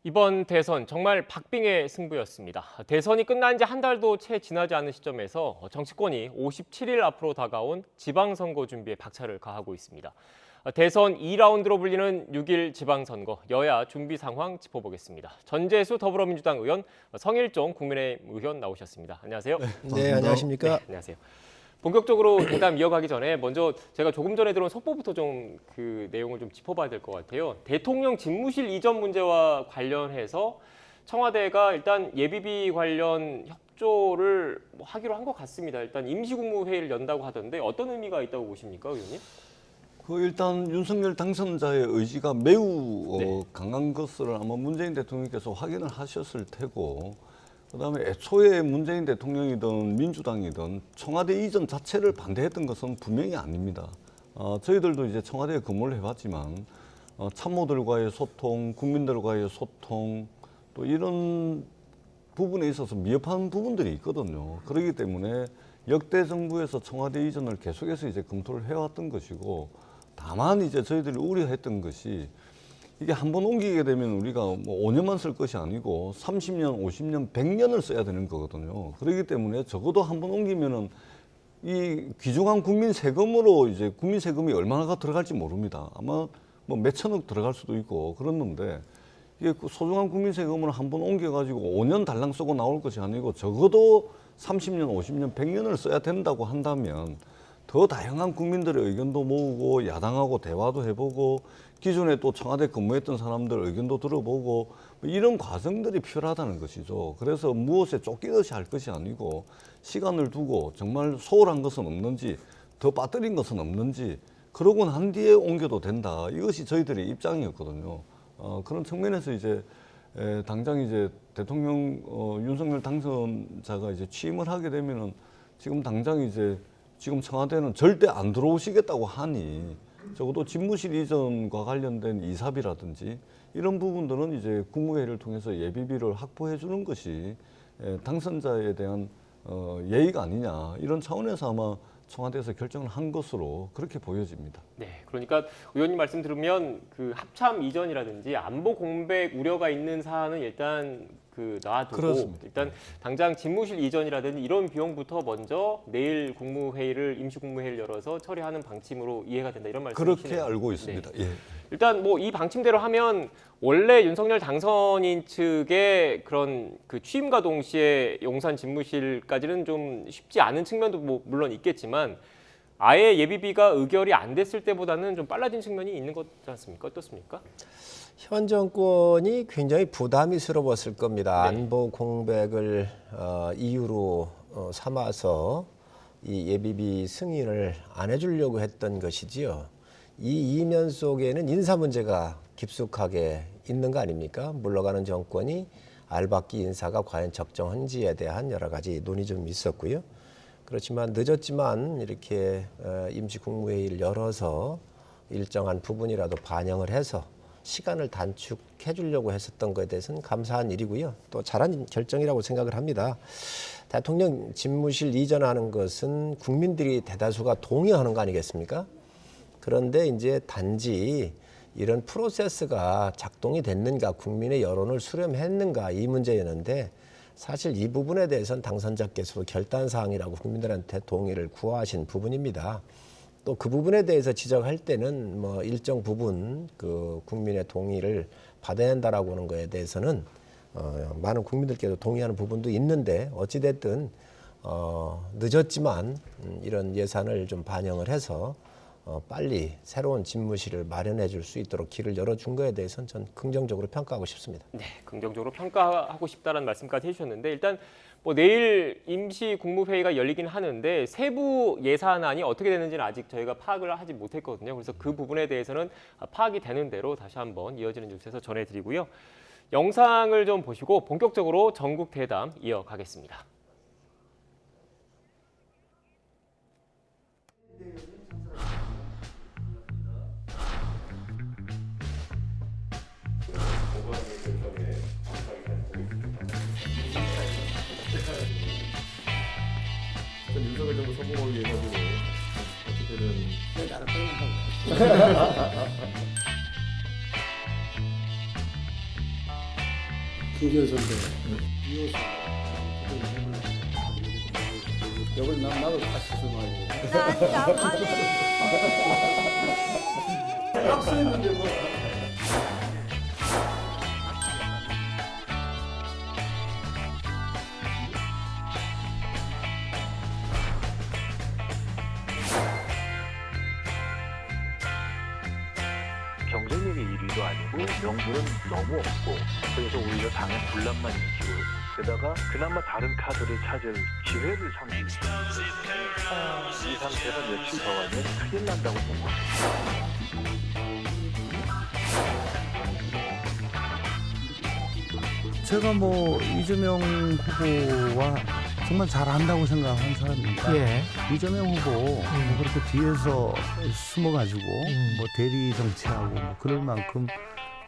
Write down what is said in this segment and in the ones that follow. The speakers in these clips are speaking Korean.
이번 대선 정말 박빙의 승부였습니다. 대선이 끝난 지 한 달도 채 지나지 않은 시점에서 정치권이 57일 앞으로 다가온 지방선거 준비에 박차를 가하고 있습니다. 대선 2라운드로 불리는 6일 지방선거 여야 준비 상황 짚어보겠습니다. 전재수 더불어민주당 의원, 성일종 국민의힘 의원 나오셨습니다. 안녕하세요. 네, 안녕하십니까? 네, 안녕하세요. 본격적으로 대담 이어가기 전에 먼저 제가 조금 전에 들어온 속보부터 좀 그 내용을 좀 짚어봐야 될 것 같아요. 대통령 집무실 이전 문제와 관련해서 청와대가 일단 예비비 관련 협조를 하기로 한 것 같습니다. 일단 임시국무회의를 연다고 하던데 어떤 의미가 있다고 보십니까, 의원님? 일단 윤석열 당선자의 의지가 매우 네. 강한 것을 아마 문재인 대통령께서 확인을 하셨을 테고, 그다음에 애초에 문재인 대통령이든 민주당이든 청와대 이전 자체를 반대했던 것은 분명히 아닙니다. 저희들도 이제 청와대에 근무를 해봤지만 참모들과의 소통, 국민들과의 소통, 또 이런 부분에 있어서 미흡한 부분들이 있거든요. 그렇기 때문에 역대 정부에서 청와대 이전을 계속해서 이제 검토를 해왔던 것이고, 다만 이제 저희들이 우려했던 것이 이게 한번 옮기게 되면 우리가 뭐 5년만 쓸 것이 아니고 30년, 50년, 100년을 써야 되는 거거든요. 그렇기 때문에 적어도 한번 옮기면은 이 귀중한 국민 세금으로 이제 국민 세금이 얼마나 들어갈지 모릅니다. 아마 뭐 몇천억 들어갈 수도 있고 그랬는데, 이게 소중한 국민 세금을 한번 옮겨가지고 5년 달랑 쓰고 나올 것이 아니고 적어도 30년, 50년, 100년을 써야 된다고 한다면 더 다양한 국민들의 의견도 모으고 야당하고 대화도 해보고 기존에 또 청와대 근무했던 사람들 의견도 들어보고 이런 과정들이 필요하다는 것이죠. 그래서 무엇에 쫓기듯이 할 것이 아니고 시간을 두고 정말 소홀한 것은 없는지, 더 빠뜨린 것은 없는지, 그러고 난 뒤에 옮겨도 된다. 이것이 저희들의 입장이었거든요. 그런 측면에서 이제 당장 이제 대통령 윤석열 당선자가 이제 취임을 하게 되면은 지금 당장 이제 지금 청와대는 절대 안 들어오시겠다고 하니 적어도 집무실 이전과 관련된 이사비라든지 이런 부분들은 이제 국무회의를 통해서 예비비를 확보해 주는 것이 당선자에 대한 예의가 아니냐, 이런 차원에서 아마 청와대에서 결정을 한 것으로 그렇게 보여집니다. 네, 그러니까 의원님 말씀 들으면 그 합참 이전이라든지 안보 공백 우려가 있는 사안은 일단 놔두고 그렇습니다. 일단 당장 집무실 이전이라든지 이런 비용부터 먼저 내일 국무회의를 임시국무회의를 열어서 처리하는 방침으로 이해가 된다, 이런 말씀이시네요. 그렇게 알고 있습니다. 네. 예. 일단 뭐 이 방침대로 하면 원래 윤석열 당선인 측의 그런 그 취임과 동시에 용산 집무실까지는 좀 쉽지 않은 측면도 뭐 물론 있겠지만 아예 예비비가 의결이 안 됐을 때보다는 좀 빨라진 측면이 있는 것 같지 않습니까? 어떻습니까? 현 정권이 굉장히 부담스러웠을 겁니다. 네. 안보 공백을 이유로 삼아서 이 예비비 승인을 안 해주려고 했던 것이지요. 이 이면 속에는 인사 문제가 깊숙하게 있는 거 아닙니까? 물러가는 정권이 알박기 인사가 과연 적정한지에 대한 여러 가지 논의 좀 있었고요. 그렇지만 늦었지만 이렇게 임시국무회의를 열어서 일정한 부분이라도 반영을 해서 시간을 단축해 주려고 했었던 것에 대해서는 감사한 일이고요. 또 잘한 결정이라고 생각을 합니다. 대통령 집무실 이전하는 것은 국민들이 대다수가 동의하는 거 아니겠습니까? 그런데 이제 단지 이런 프로세스가 작동이 됐는가, 국민의 여론을 수렴했는가, 이 문제였는데 사실 이 부분에 대해서는 당선자께서도 결단사항이라고 국민들한테 동의를 구하신 부분입니다. 또 그 부분에 대해서 지적할 때는 뭐 일정 부분 그 국민의 동의를 받아야 한다라고 하는 거에 대해서는 많은 국민들께도 동의하는 부분도 있는데, 어찌됐든 늦었지만 이런 예산을 좀 반영을 해서 빨리 새로운 집무실을 마련해 줄 수 있도록 길을 열어준 거에 대해서는 전 긍정적으로 평가하고 싶습니다. 네, 긍정적으로 평가하고 싶다는 말씀까지 해주셨는데 일단 뭐 내일 임시 국무회의가 열리긴 하는데 세부 예산안이 어떻게 되는지는 아직 저희가 파악을 하지 못했거든요. 그래서 그 부분에 대해서는 파악이 되는 대로 다시 한번 이어지는 뉴스에서 전해드리고요. 영상을 좀 보시고 본격적으로 전국 대담 이어가겠습니다. 윤석열 정부 성공하기 위해 가지고 어떻게든 김기현 선배. 이걸 나도 다시 설명하려고. 학생인데 뭐. 경쟁력이 1위도 아니고 명분은 너무 없고 그래서 오히려 당의 분란만 일으키고 게다가 그나마 다른 카드를 찾을 기회를 상실이 이 상태가 며칠 더 가면 큰일 난다고 본 거죠. 제가 뭐 이재명 후보와 정말 잘 안다고 생각하는 사람입니다. 예. 이재명 후보 뭐 그렇게 뒤에서 숨어가지고 뭐 대리 정치하고 뭐 그럴 만큼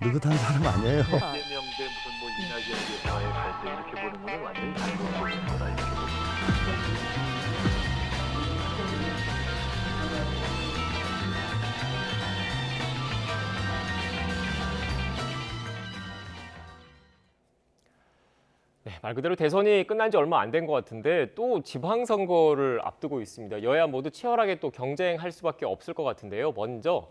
느긋한 사람 아니에요. 이재명 대 무슨 뭐 이낙연과의 갈등 이렇게 보는 거는 완전히 다른 거다 이렇게 보는 네, 말 그대로 대선이 끝난 지 얼마 안 된 것 같은데 또 지방선거를 앞두고 있습니다. 여야 모두 치열하게 또 경쟁할 수밖에 없을 것 같은데요. 먼저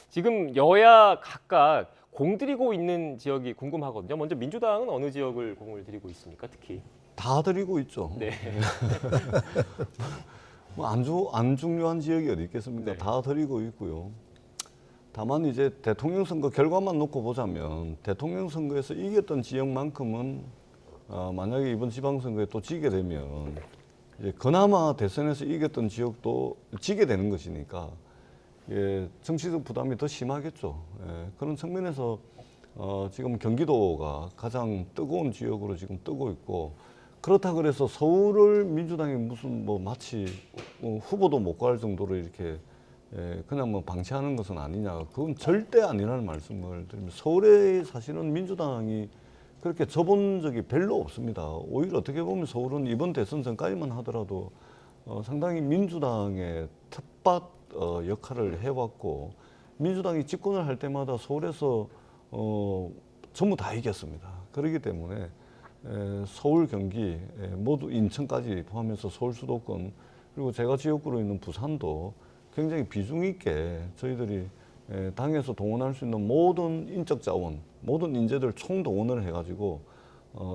지금 여야 각각 공들이고 있는 지역이 궁금하거든요. 먼저 민주당은 어느 지역을 공을 들이고 있습니까? 특히. 다 드리고 있죠. 네. 뭐 안 중요한 지역이 어디 있겠습니까? 네. 다 드리고 있고요. 다만 이제 대통령 선거 결과만 놓고 보자면 대통령 선거에서 이겼던 지역만큼은 만약에 이번 지방선거에 또 지게 되면 이제 그나마 대선에서 이겼던 지역도 지게 되는 것이니까 예, 정치적 부담이 더 심하겠죠. 예, 그런 측면에서 지금 경기도가 가장 뜨거운 지역으로 지금 뜨고 있고 그렇다 그래서 서울을 민주당이 무슨 뭐 마치 후보도 못 갈 정도로 이렇게 그냥 뭐 방치하는 것은 아니냐. 그건 절대 아니라는 말씀을 드립니다. 서울에 사실은 민주당이 그렇게 접은 적이 별로 없습니다. 오히려 어떻게 보면 서울은 이번 대선 전까지만 하더라도 상당히 민주당의 텃밭 역할을 해왔고 민주당이 집권을 할 때마다 서울에서 전부 다 이겼습니다. 그렇기 때문에 서울, 경기, 모두 인천까지 포함해서 서울 수도권 그리고 제가 지역구로 있는 부산도 굉장히 비중 있게 저희들이 당에서 동원할 수 있는 모든 인적 자원, 모든 인재들 총동원을 해가지고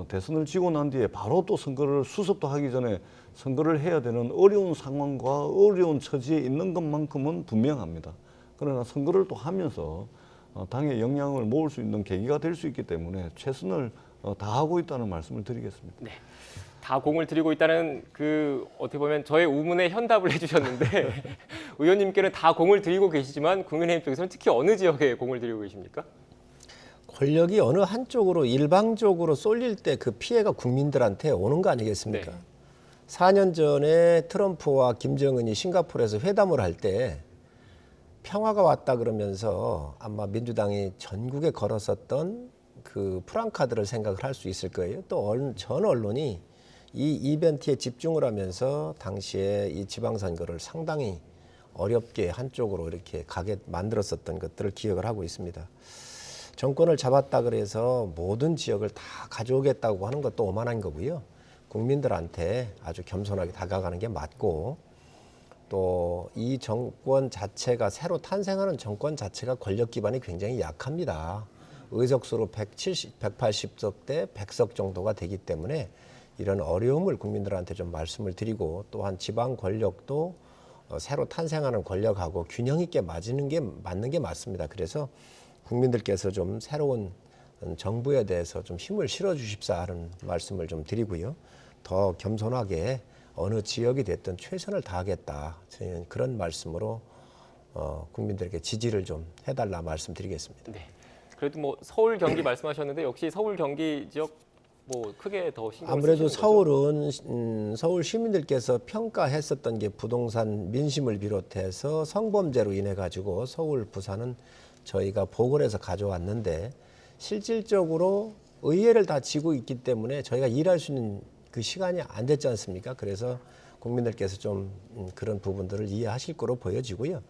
대선을 지고 난 뒤에 바로 또 선거를 수습도 하기 전에 선거를 해야 되는 어려운 상황과 어려운 처지에 있는 것만큼은 분명합니다. 그러나 선거를 또 하면서 당의 역량을 모을 수 있는 계기가 될 수 있기 때문에 최선을 다하고 있다는 말씀을 드리겠습니다. 네. 다 공을 들이고 있다는 그 어떻게 보면 저의 우문에 현답을 해주셨는데 의원님께는 다 공을 들이고 계시지만 국민의힘 쪽에서는 특히 어느 지역에 공을 들이고 계십니까? 권력이 어느 한쪽으로 일방적으로 쏠릴 때 그 피해가 국민들한테 오는 거 아니겠습니까? 네. 4년 전에 트럼프와 김정은이 싱가포르에서 회담을 할 때 평화가 왔다 그러면서 아마 민주당이 전국에 걸었었던 그 프랑카드를 생각을 할 수 있을 거예요. 또 전 언론이 이 이벤트에 집중을 하면서 당시에 이 지방선거를 상당히 어렵게 한쪽으로 이렇게 가게 만들었었던 것들을 기억을 하고 있습니다. 정권을 잡았다 그래서 모든 지역을 다 가져오겠다고 하는 것도 오만한 거고요. 국민들한테 아주 겸손하게 다가가는 게 맞고 또 이 정권 자체가 새로 탄생하는 정권 자체가 권력 기반이 굉장히 약합니다. 의석수로 180석 대 100석 정도가 되기 때문에 이런 어려움을 국민들한테 좀 말씀을 드리고 또한 지방 권력도 새로 탄생하는 권력하고 균형 있게 맞는 게 맞습니다. 그래서 국민들께서 좀 새로운 정부에 대해서 좀 힘을 실어 주십사 하는 말씀을 좀 드리고요. 더 겸손하게 어느 지역이 됐든 최선을 다하겠다. 저희는 그런 말씀으로 국민들에게 지지를 좀 해달라 말씀드리겠습니다. 네. 그래도 뭐 서울 경기 말씀하셨는데 역시 서울 경기 지역 뭐 크게 더 신경 아무래도 쓰시는 거죠? 서울은 서울 시민들께서 평가했었던 게 부동산 민심을 비롯해서 성범죄로 인해 가지고 서울, 부산은 저희가 보궐에서 가져왔는데 실질적으로 의회를 다 지고 있기 때문에 저희가 일할 수 있는 그 시간이 안 됐지 않습니까? 그래서 국민들께서 좀 그런 부분들을 이해하실 거로 보여지고요.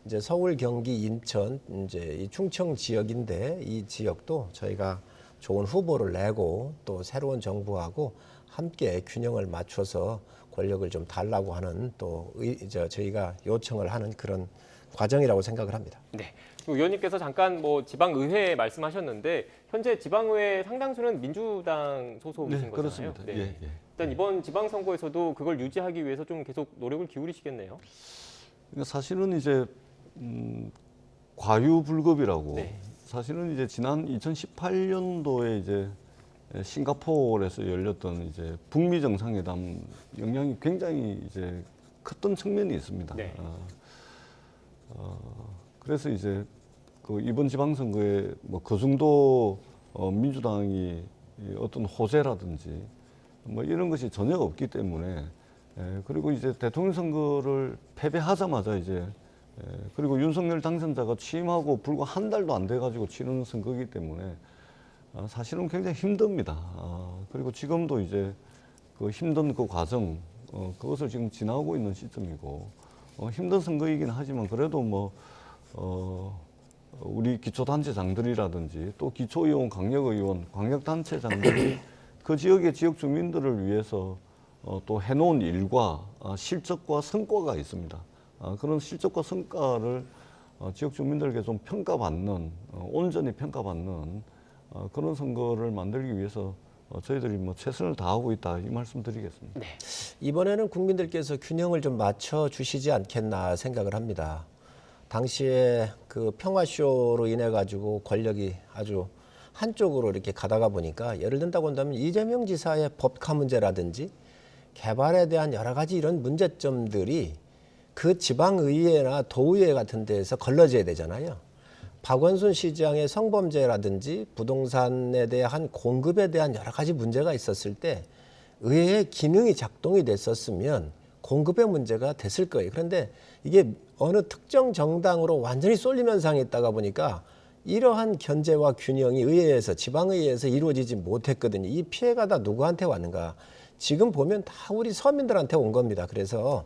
이제 서울, 경기, 인천, 이제 이 충청 지역인데 이 지역도 저희가 좋은 후보를 내고 또 새로운 정부하고 함께 균형을 맞춰서 권력을 좀 달라고 하는 또 저희가 요청을 하는 그런 과정이라고 생각을 합니다. 네. 의원님께서 잠깐 뭐 지방의회 말씀하셨는데 현재 지방의회 상당수는 민주당 소속이신 네, 거잖아요. 그렇습니다. 네. 예, 예. 일단 이번 지방선거에서도 그걸 유지하기 위해서 좀 계속 노력을 기울이시겠네요. 그러니까 사실은 이제 과유불급이라고 네. 사실은 이제 지난 2018년도에 이제 싱가포르에서 열렸던 이제 북미 정상회담 영향이 굉장히 이제 컸던 측면이 있습니다. 네. 그래서 이제 그 이번 지방선거에 뭐 그 정도 민주당이 어떤 호재라든지 뭐 이런 것이 전혀 없기 때문에 그리고 이제 대통령 선거를 패배하자마자 이제 그리고 윤석열 당선자가 취임하고 불과 한 달도 안 돼 가지고 치르는 선거이기 때문에 사실은 굉장히 힘듭니다. 그리고 지금도 이제 그 힘든 그 과정 그것을 지금 지나고 있는 시점이고 힘든 선거이긴 하지만 그래도 뭐 우리 기초단체장들이라든지 또 기초의원, 강력의원, 광역단체장들이 그 지역의 지역 주민들을 위해서 또 해놓은 일과 실적과 성과가 있습니다. 그런 실적과 성과를 지역 주민들에게 좀 평가받는, 온전히 평가받는 그런 선거를 만들기 위해서 저희들이 뭐 최선을 다하고 있다 이 말씀 드리겠습니다. 네. 이번에는 국민들께서 균형을 좀 맞춰 주시지 않겠나 생각을 합니다. 당시에 그 평화쇼로 인해 가지고 권력이 아주 한쪽으로 이렇게 가다가 보니까 예를 든다고 한다면 이재명 지사의 법카 문제라든지 개발에 대한 여러 가지 이런 문제점들이 그 지방의회나 도의회 같은 데에서 걸러져야 되잖아요. 박원순 시장의 성범죄라든지 부동산에 대한 공급에 대한 여러 가지 문제가 있었을 때 의회의 기능이 작동이 됐었으면 공급의 문제가 됐을 거예요. 그런데 이게 어느 특정 정당으로 완전히 쏠림 현상이 있다가 보니까 이러한 견제와 균형이 의회에서 지방의회에서 이루어지지 못했거든요. 이 피해가 다 누구한테 왔는가? 지금 보면 다 우리 서민들한테 온 겁니다. 그래서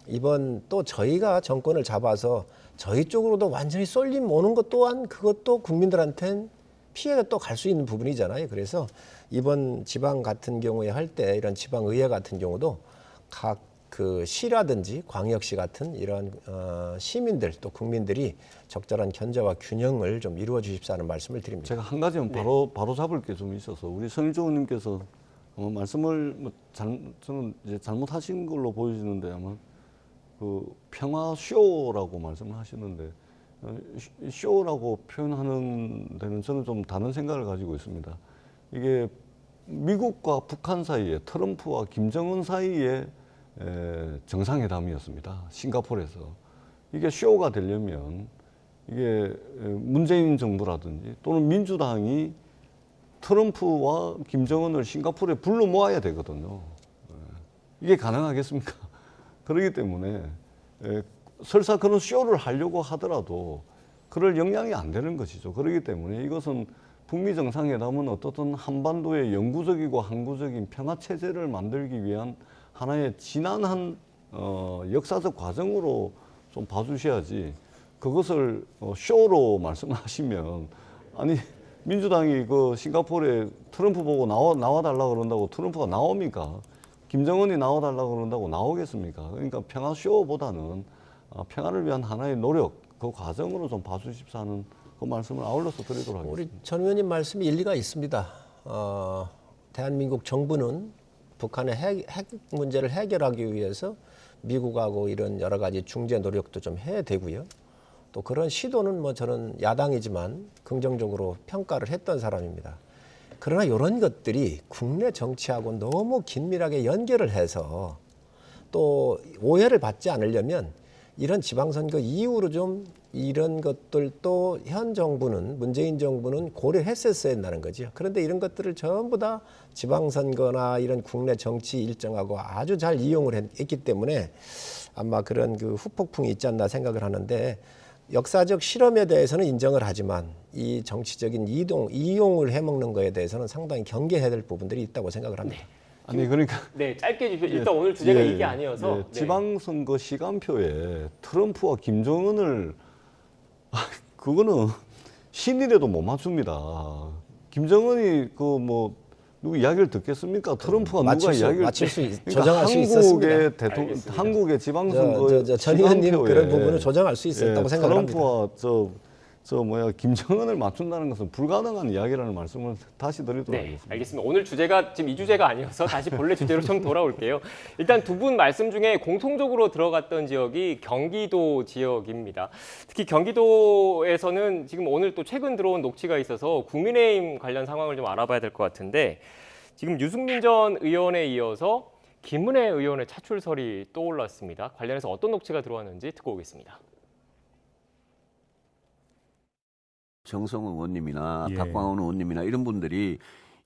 이번 또 저희가 정권을 잡아서 저희 쪽으로도 완전히 쏠림 오는 것 또한 그것도 국민들한테는 피해가 또 갈 수 있는 부분이잖아요. 그래서 이번 지방 같은 경우에 할 때 이런 지방의회 같은 경우도 각 그 시라든지 광역시 같은 이런 시민들 또 국민들이 적절한 견제와 균형을 좀 이루어 주십사는 말씀을 드립니다. 제가 한 가지만 바로 잡을 게 좀 있어서 우리 성일종 의원님께서 말씀을 저는 이제 잘못하신 걸로 보여지는데 아마 그 평화쇼라고 말씀을 하시는데 쇼라고 표현하는 데는 저는 좀 다른 생각을 가지고 있습니다. 이게 미국과 북한 사이에 트럼프와 김정은 사이에 정상회담이었습니다. 싱가포르에서. 이게 쇼가 되려면 이게 문재인 정부라든지 또는 민주당이 트럼프와 김정은을 싱가포르에 불러 모아야 되거든요. 이게 가능하겠습니까? 그렇기 때문에 설사 그런 쇼를 하려고 하더라도 그럴 역량이 안 되는 것이죠. 그렇기 때문에 이것은 북미 정상회담은 어떻든 한반도의 영구적이고 항구적인 평화 체제를 만들기 위한 하나의 지난한 역사적 과정으로 좀 봐주셔야지 그것을 쇼로 말씀하시면 아니 민주당이 그 싱가포르에 트럼프 보고 나와달라 그런다고 트럼프가 나옵니까? 김정은이 나와달라 그런다고 나오겠습니까? 그러니까 평화쇼보다는 평화를 위한 하나의 노력 그 과정으로 좀 봐주십사 하는 그 말씀을 아울러서 드리도록 하겠습니다. 우리 전 의원님 말씀이 일리가 있습니다. 대한민국 정부는 북한의 핵 문제를 해결하기 위해서 미국하고 이런 여러 가지 중재 노력도 좀 해야 되고요. 또 그런 시도는 뭐 저는 야당이지만 긍정적으로 평가를 했던 사람입니다. 그러나 이런 것들이 국내 정치하고 너무 긴밀하게 연결을 해서 또 오해를 받지 않으려면 이런 지방선거 이후로 좀 이런 것들도 현 정부는 문재인 정부는 고려했었어야 한다는 거죠. 그런데 이런 것들을 전부 다 지방선거나 이런 국내 정치 일정하고 아주 잘 이용을 했기 때문에 아마 그런 그 후폭풍이 있지 않나 생각을 하는데 역사적 실험에 대해서는 인정을 하지만 이 정치적인 이용을 해먹는 거에 대해서는 상당히 경계해야 될 부분들이 있다고 생각을 합니다. 아니 그러니까 네, 짧게 주십시오. 일단 오늘 주제가 이게 아니어서 네. 지방선거 시간표에 트럼프와 김정은을 그거는 신이라도 못 맞춥니다. 김정은이 그 뭐 누구 이야기를 듣겠습니까? 트럼프가 누가 이야기를 조정할 수 있었습니다. 한국의 대통령, 한국의 지방선거에 전 의원님 그런 부분을 조정할 수 있었다고 생각합니다. 트럼프와 김정은을 맞춘다는 것은 불가능한 이야기라는 말씀을 다시 드리도록 네, 하겠습니다. 알겠습니다. 오늘 주제가 지금 이 주제가 아니어서 다시 본래 주제로 좀 돌아올게요. 일단 두 분 말씀 중에 공통적으로 들어갔던 지역이 경기도 지역입니다. 특히 경기도에서는 지금 오늘 또 최근 들어온 녹취가 있어서 국민의힘 관련 상황을 좀 알아봐야 될 것 같은데 지금 유승민 전 의원에 이어서 김은혜 의원의 차출설이 떠올랐습니다. 관련해서 어떤 녹취가 들어왔는지 듣고 오겠습니다. 정성호 의원님이나 예. 박광원 의원님이나 이런 분들이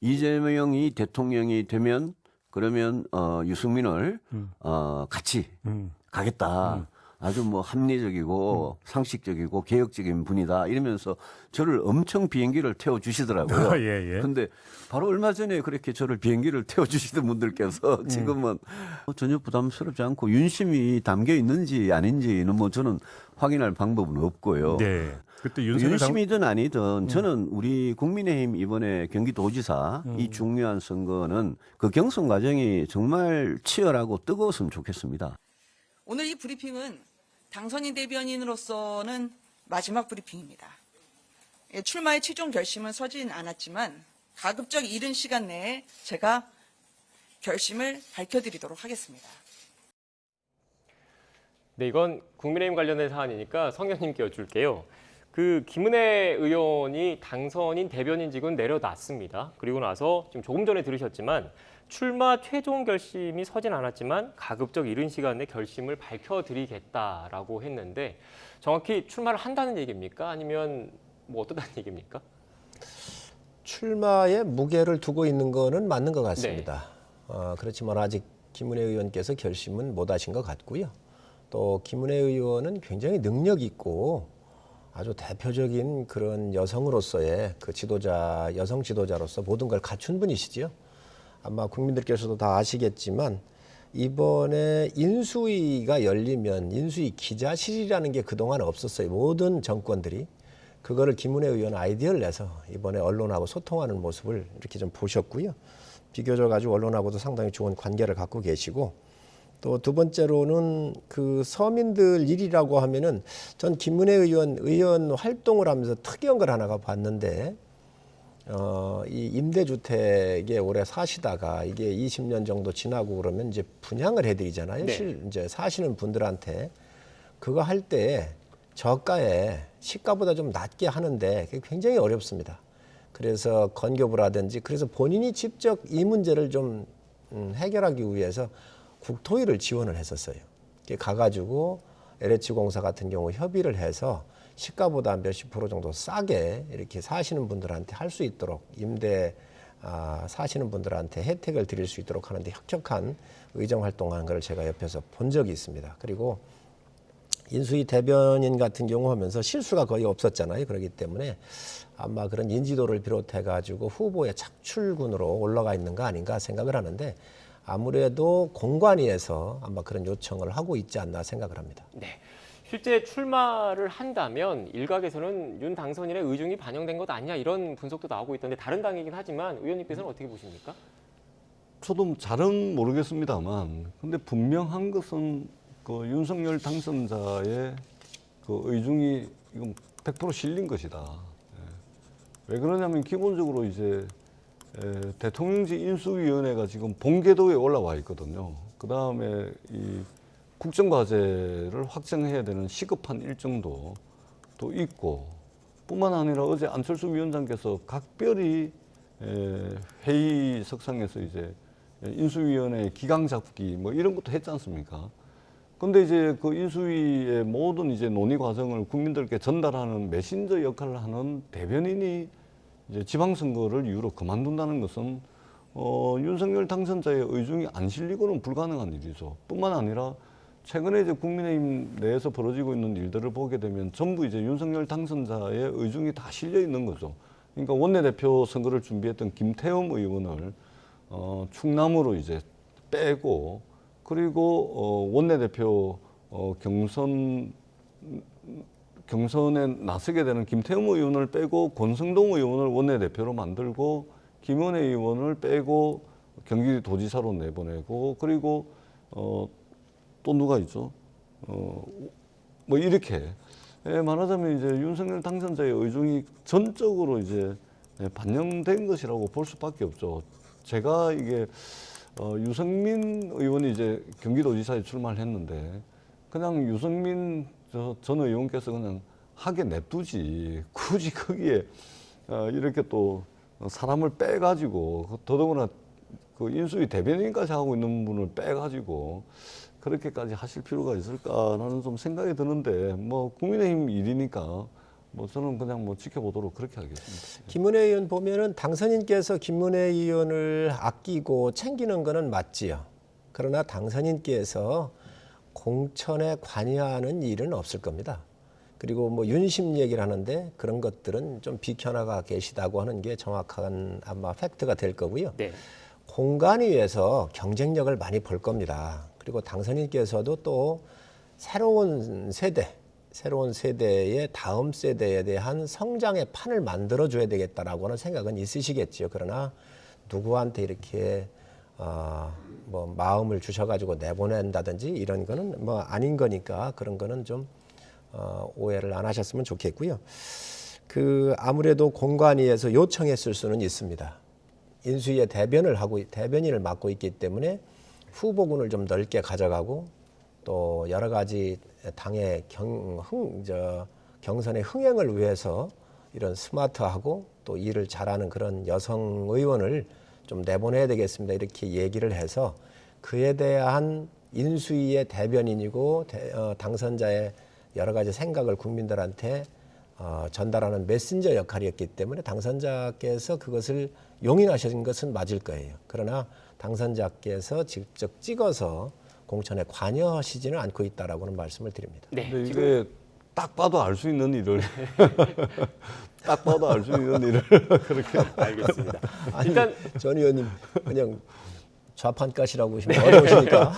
이재명이 대통령이 되면 그러면 유승민을 같이 가겠다. 아주 뭐 합리적이고 상식적이고 개혁적인 분이다 이러면서 저를 엄청 비행기를 태워주시더라고요. 예, 예. 근데 바로 얼마 전에 그렇게 저를 비행기를 태워주시던 분들께서 지금은 전혀 부담스럽지 않고 윤심이 담겨 있는지 아닌지는 뭐 저는 확인할 방법은 없고요. 네. 그때 윤석열 윤심이든 아니든 저는 우리 국민의힘 이번에 경기도지사 이 중요한 선거는 그 경선 과정이 정말 치열하고 뜨거웠으면 좋겠습니다. 오늘 이 브리핑은 당선인 대변인으로서는 마지막 브리핑입니다. 출마의 최종 결심은 서진 않았지만 가급적 이른 시간 내에 제가 결심을 밝혀드리도록 하겠습니다. 네, 이건 국민의힘 관련된 사안이니까 성 의원님께 여쭐게요. 그 김은혜 의원이 당선인 대변인직은 내려놨습니다. 그리고 나서 지금 조금 전에 들으셨지만 출마 최종 결심이 서진 않았지만 가급적 이른 시간 내 결심을 밝혀드리겠다라고 했는데 정확히 출마를 한다는 얘기입니까? 아니면 뭐 어떠다는 얘기입니까? 출마에 무게를 두고 있는 거는 맞는 것 같습니다. 그렇지만 아직 김은혜 의원께서 결심은 못 하신 것 같고요. 또 김은혜 의원은 굉장히 능력 있고 아주 대표적인 그런 여성으로서의 그 지도자, 여성 지도자로서 모든 걸 갖춘 분이시죠. 아마 국민들께서도 다 아시겠지만 이번에 인수위가 열리면 인수위 기자실이라는 게 그동안 없었어요. 모든 정권들이. 그거를 김은혜 의원 아이디어를 내서 이번에 언론하고 소통하는 모습을 이렇게 좀 보셨고요. 비교적 아주 언론하고도 상당히 좋은 관계를 갖고 계시고 또 두 번째로는 그 서민들 일이라고 하면은 전 김은혜 의원 활동을 하면서 특이한 걸 하나가 봤는데 이 임대주택에 오래 사시다가 이게 20년 정도 지나고 그러면 이제 분양을 해드리잖아요. 네. 이제 사시는 분들한테 그거 할 때 저가에 시가보다 좀 낮게 하는데 그게 굉장히 어렵습니다. 그래서 건교부라든지 그래서 본인이 직접 이 문제를 좀 해결하기 위해서 국토위를 지원을 했었어요. 가가지고 LH공사 같은 경우 협의를 해서 시가보다 몇십 프로 정도 싸게 이렇게 사시는 분들한테 할 수 있도록 사시는 분들한테 혜택을 드릴 수 있도록 하는데 혁혁한 의정 활동하는 걸 제가 옆에서 본 적이 있습니다. 그리고 인수위 대변인 같은 경우 하면서 실수가 거의 없었잖아요. 그렇기 때문에 아마 그런 인지도를 비롯해 가지고 후보의 착출군으로 올라가 있는 거 아닌가 생각을 하는데 아무래도 공관위에서 아마 그런 요청을 하고 있지 않나 생각을 합니다. 네. 실제 출마를 한다면 일각에서는 윤 당선인의 의중이 반영된 것 아니냐 이런 분석도 나오고 있던데 다른 당이긴 하지만 의원님께서는 어떻게 보십니까? 저도 잘은 모르겠습니다만 근데 분명한 것은 그 윤석열 당선자의 그 의중이 이건 100% 실린 것이다. 왜 그러냐면 기본적으로 이제 대통령직 인수위원회가 지금 본궤도에 올라와 있거든요. 그 다음에 이 국정과제를 확정해야 되는 시급한 일정도 또 있고 뿐만 아니라 어제 안철수 위원장께서 각별히 회의석상에서 이제 인수위원회 기강 잡기 뭐 이런 것도 했지 않습니까? 근데 이제 그 인수위의 모든 이제 논의 과정을 국민들께 전달하는 메신저 역할을 하는 대변인이 이제 지방선거를 이유로 그만둔다는 것은 윤석열 당선자의 의중이 안 실리고는 불가능한 일이죠. 뿐만 아니라 최근에 이제 국민의힘 내에서 벌어지고 있는 일들을 보게 되면 전부 이제 윤석열 당선자의 의중이 다 실려 있는 거죠. 그러니까 원내대표 선거를 준비했던 김태흠 의원을 충남으로 이제 빼고 그리고 원내대표 경선에 나서게 되는 김태흠 의원을 빼고 권성동 의원을 원내대표로 만들고 김은혜 의원을 빼고 경기도지사로 내보내고 그리고 또 누가 있죠? 뭐 이렇게 말하자면 이제 윤석열 당선자의 의중이 전적으로 이제 반영된 것이라고 볼 수밖에 없죠. 제가 이게 유승민 의원이 이제 경기도지사에 출마를 했는데 그냥 유승민 전 의원께서 그냥 하게 냅두지 굳이 거기에 이렇게 또 사람을 빼가지고 더더구나 그 인수위 대변인까지 하고 있는 분을 빼가지고 그렇게까지 하실 필요가 있을까라는 좀 생각이 드는데 뭐 국민의힘 일이니까 뭐 저는 그냥 뭐 지켜보도록 그렇게 하겠습니다. 김은혜 의원 보면은 당선인께서 김은혜 의원을 아끼고 챙기는 거는 맞지요. 그러나 당선인께서 공천에 관여하는 일은 없을 겁니다. 그리고 뭐 윤심 얘기를 하는데 그런 것들은 좀 비켜나가 계시다고 하는 게 정확한 아마 팩트가 될 거고요. 네. 공간위에서 경쟁력을 많이 볼 겁니다. 그리고 당선인께서도 또 새로운 세대의 다음 세대에 대한 성장의 판을 만들어줘야 되겠다라고 하는 생각은 있으시겠죠. 그러나 누구한테 이렇게 뭐 마음을 주셔가지고 내보낸다든지 이런 거는 뭐 아닌 거니까 그런 거는 좀 오해를 안 하셨으면 좋겠고요. 그 아무래도 공관위에서 요청했을 수는 있습니다. 인수위의 대변인을 맡고 있기 때문에 후보군을 좀 넓게 가져가고 또 여러 가지 당의 경선의 흥행을 위해서 이런 스마트하고 또 일을 잘하는 그런 여성 의원을 좀 내보내야 되겠습니다. 이렇게 얘기를 해서 그에 대한 인수위의 대변인이고 당선자의 여러 가지 생각을 국민들한테 전달하는 메신저 역할이었기 때문에 당선자께서 그것을 용인하신 것은 맞을 거예요. 그러나 당선자께서 직접 찍어서 공천에 관여하시지는 않고 있다라고는 말씀을 드립니다. 네. 근데 이게 딱 봐도 알 수 있는 일을 딱 봐도 알 수 있는 일을 그렇게 알겠습니다. 아니, 일단 전 의원님 그냥 좌판가시라고 보시면 어려우시니까.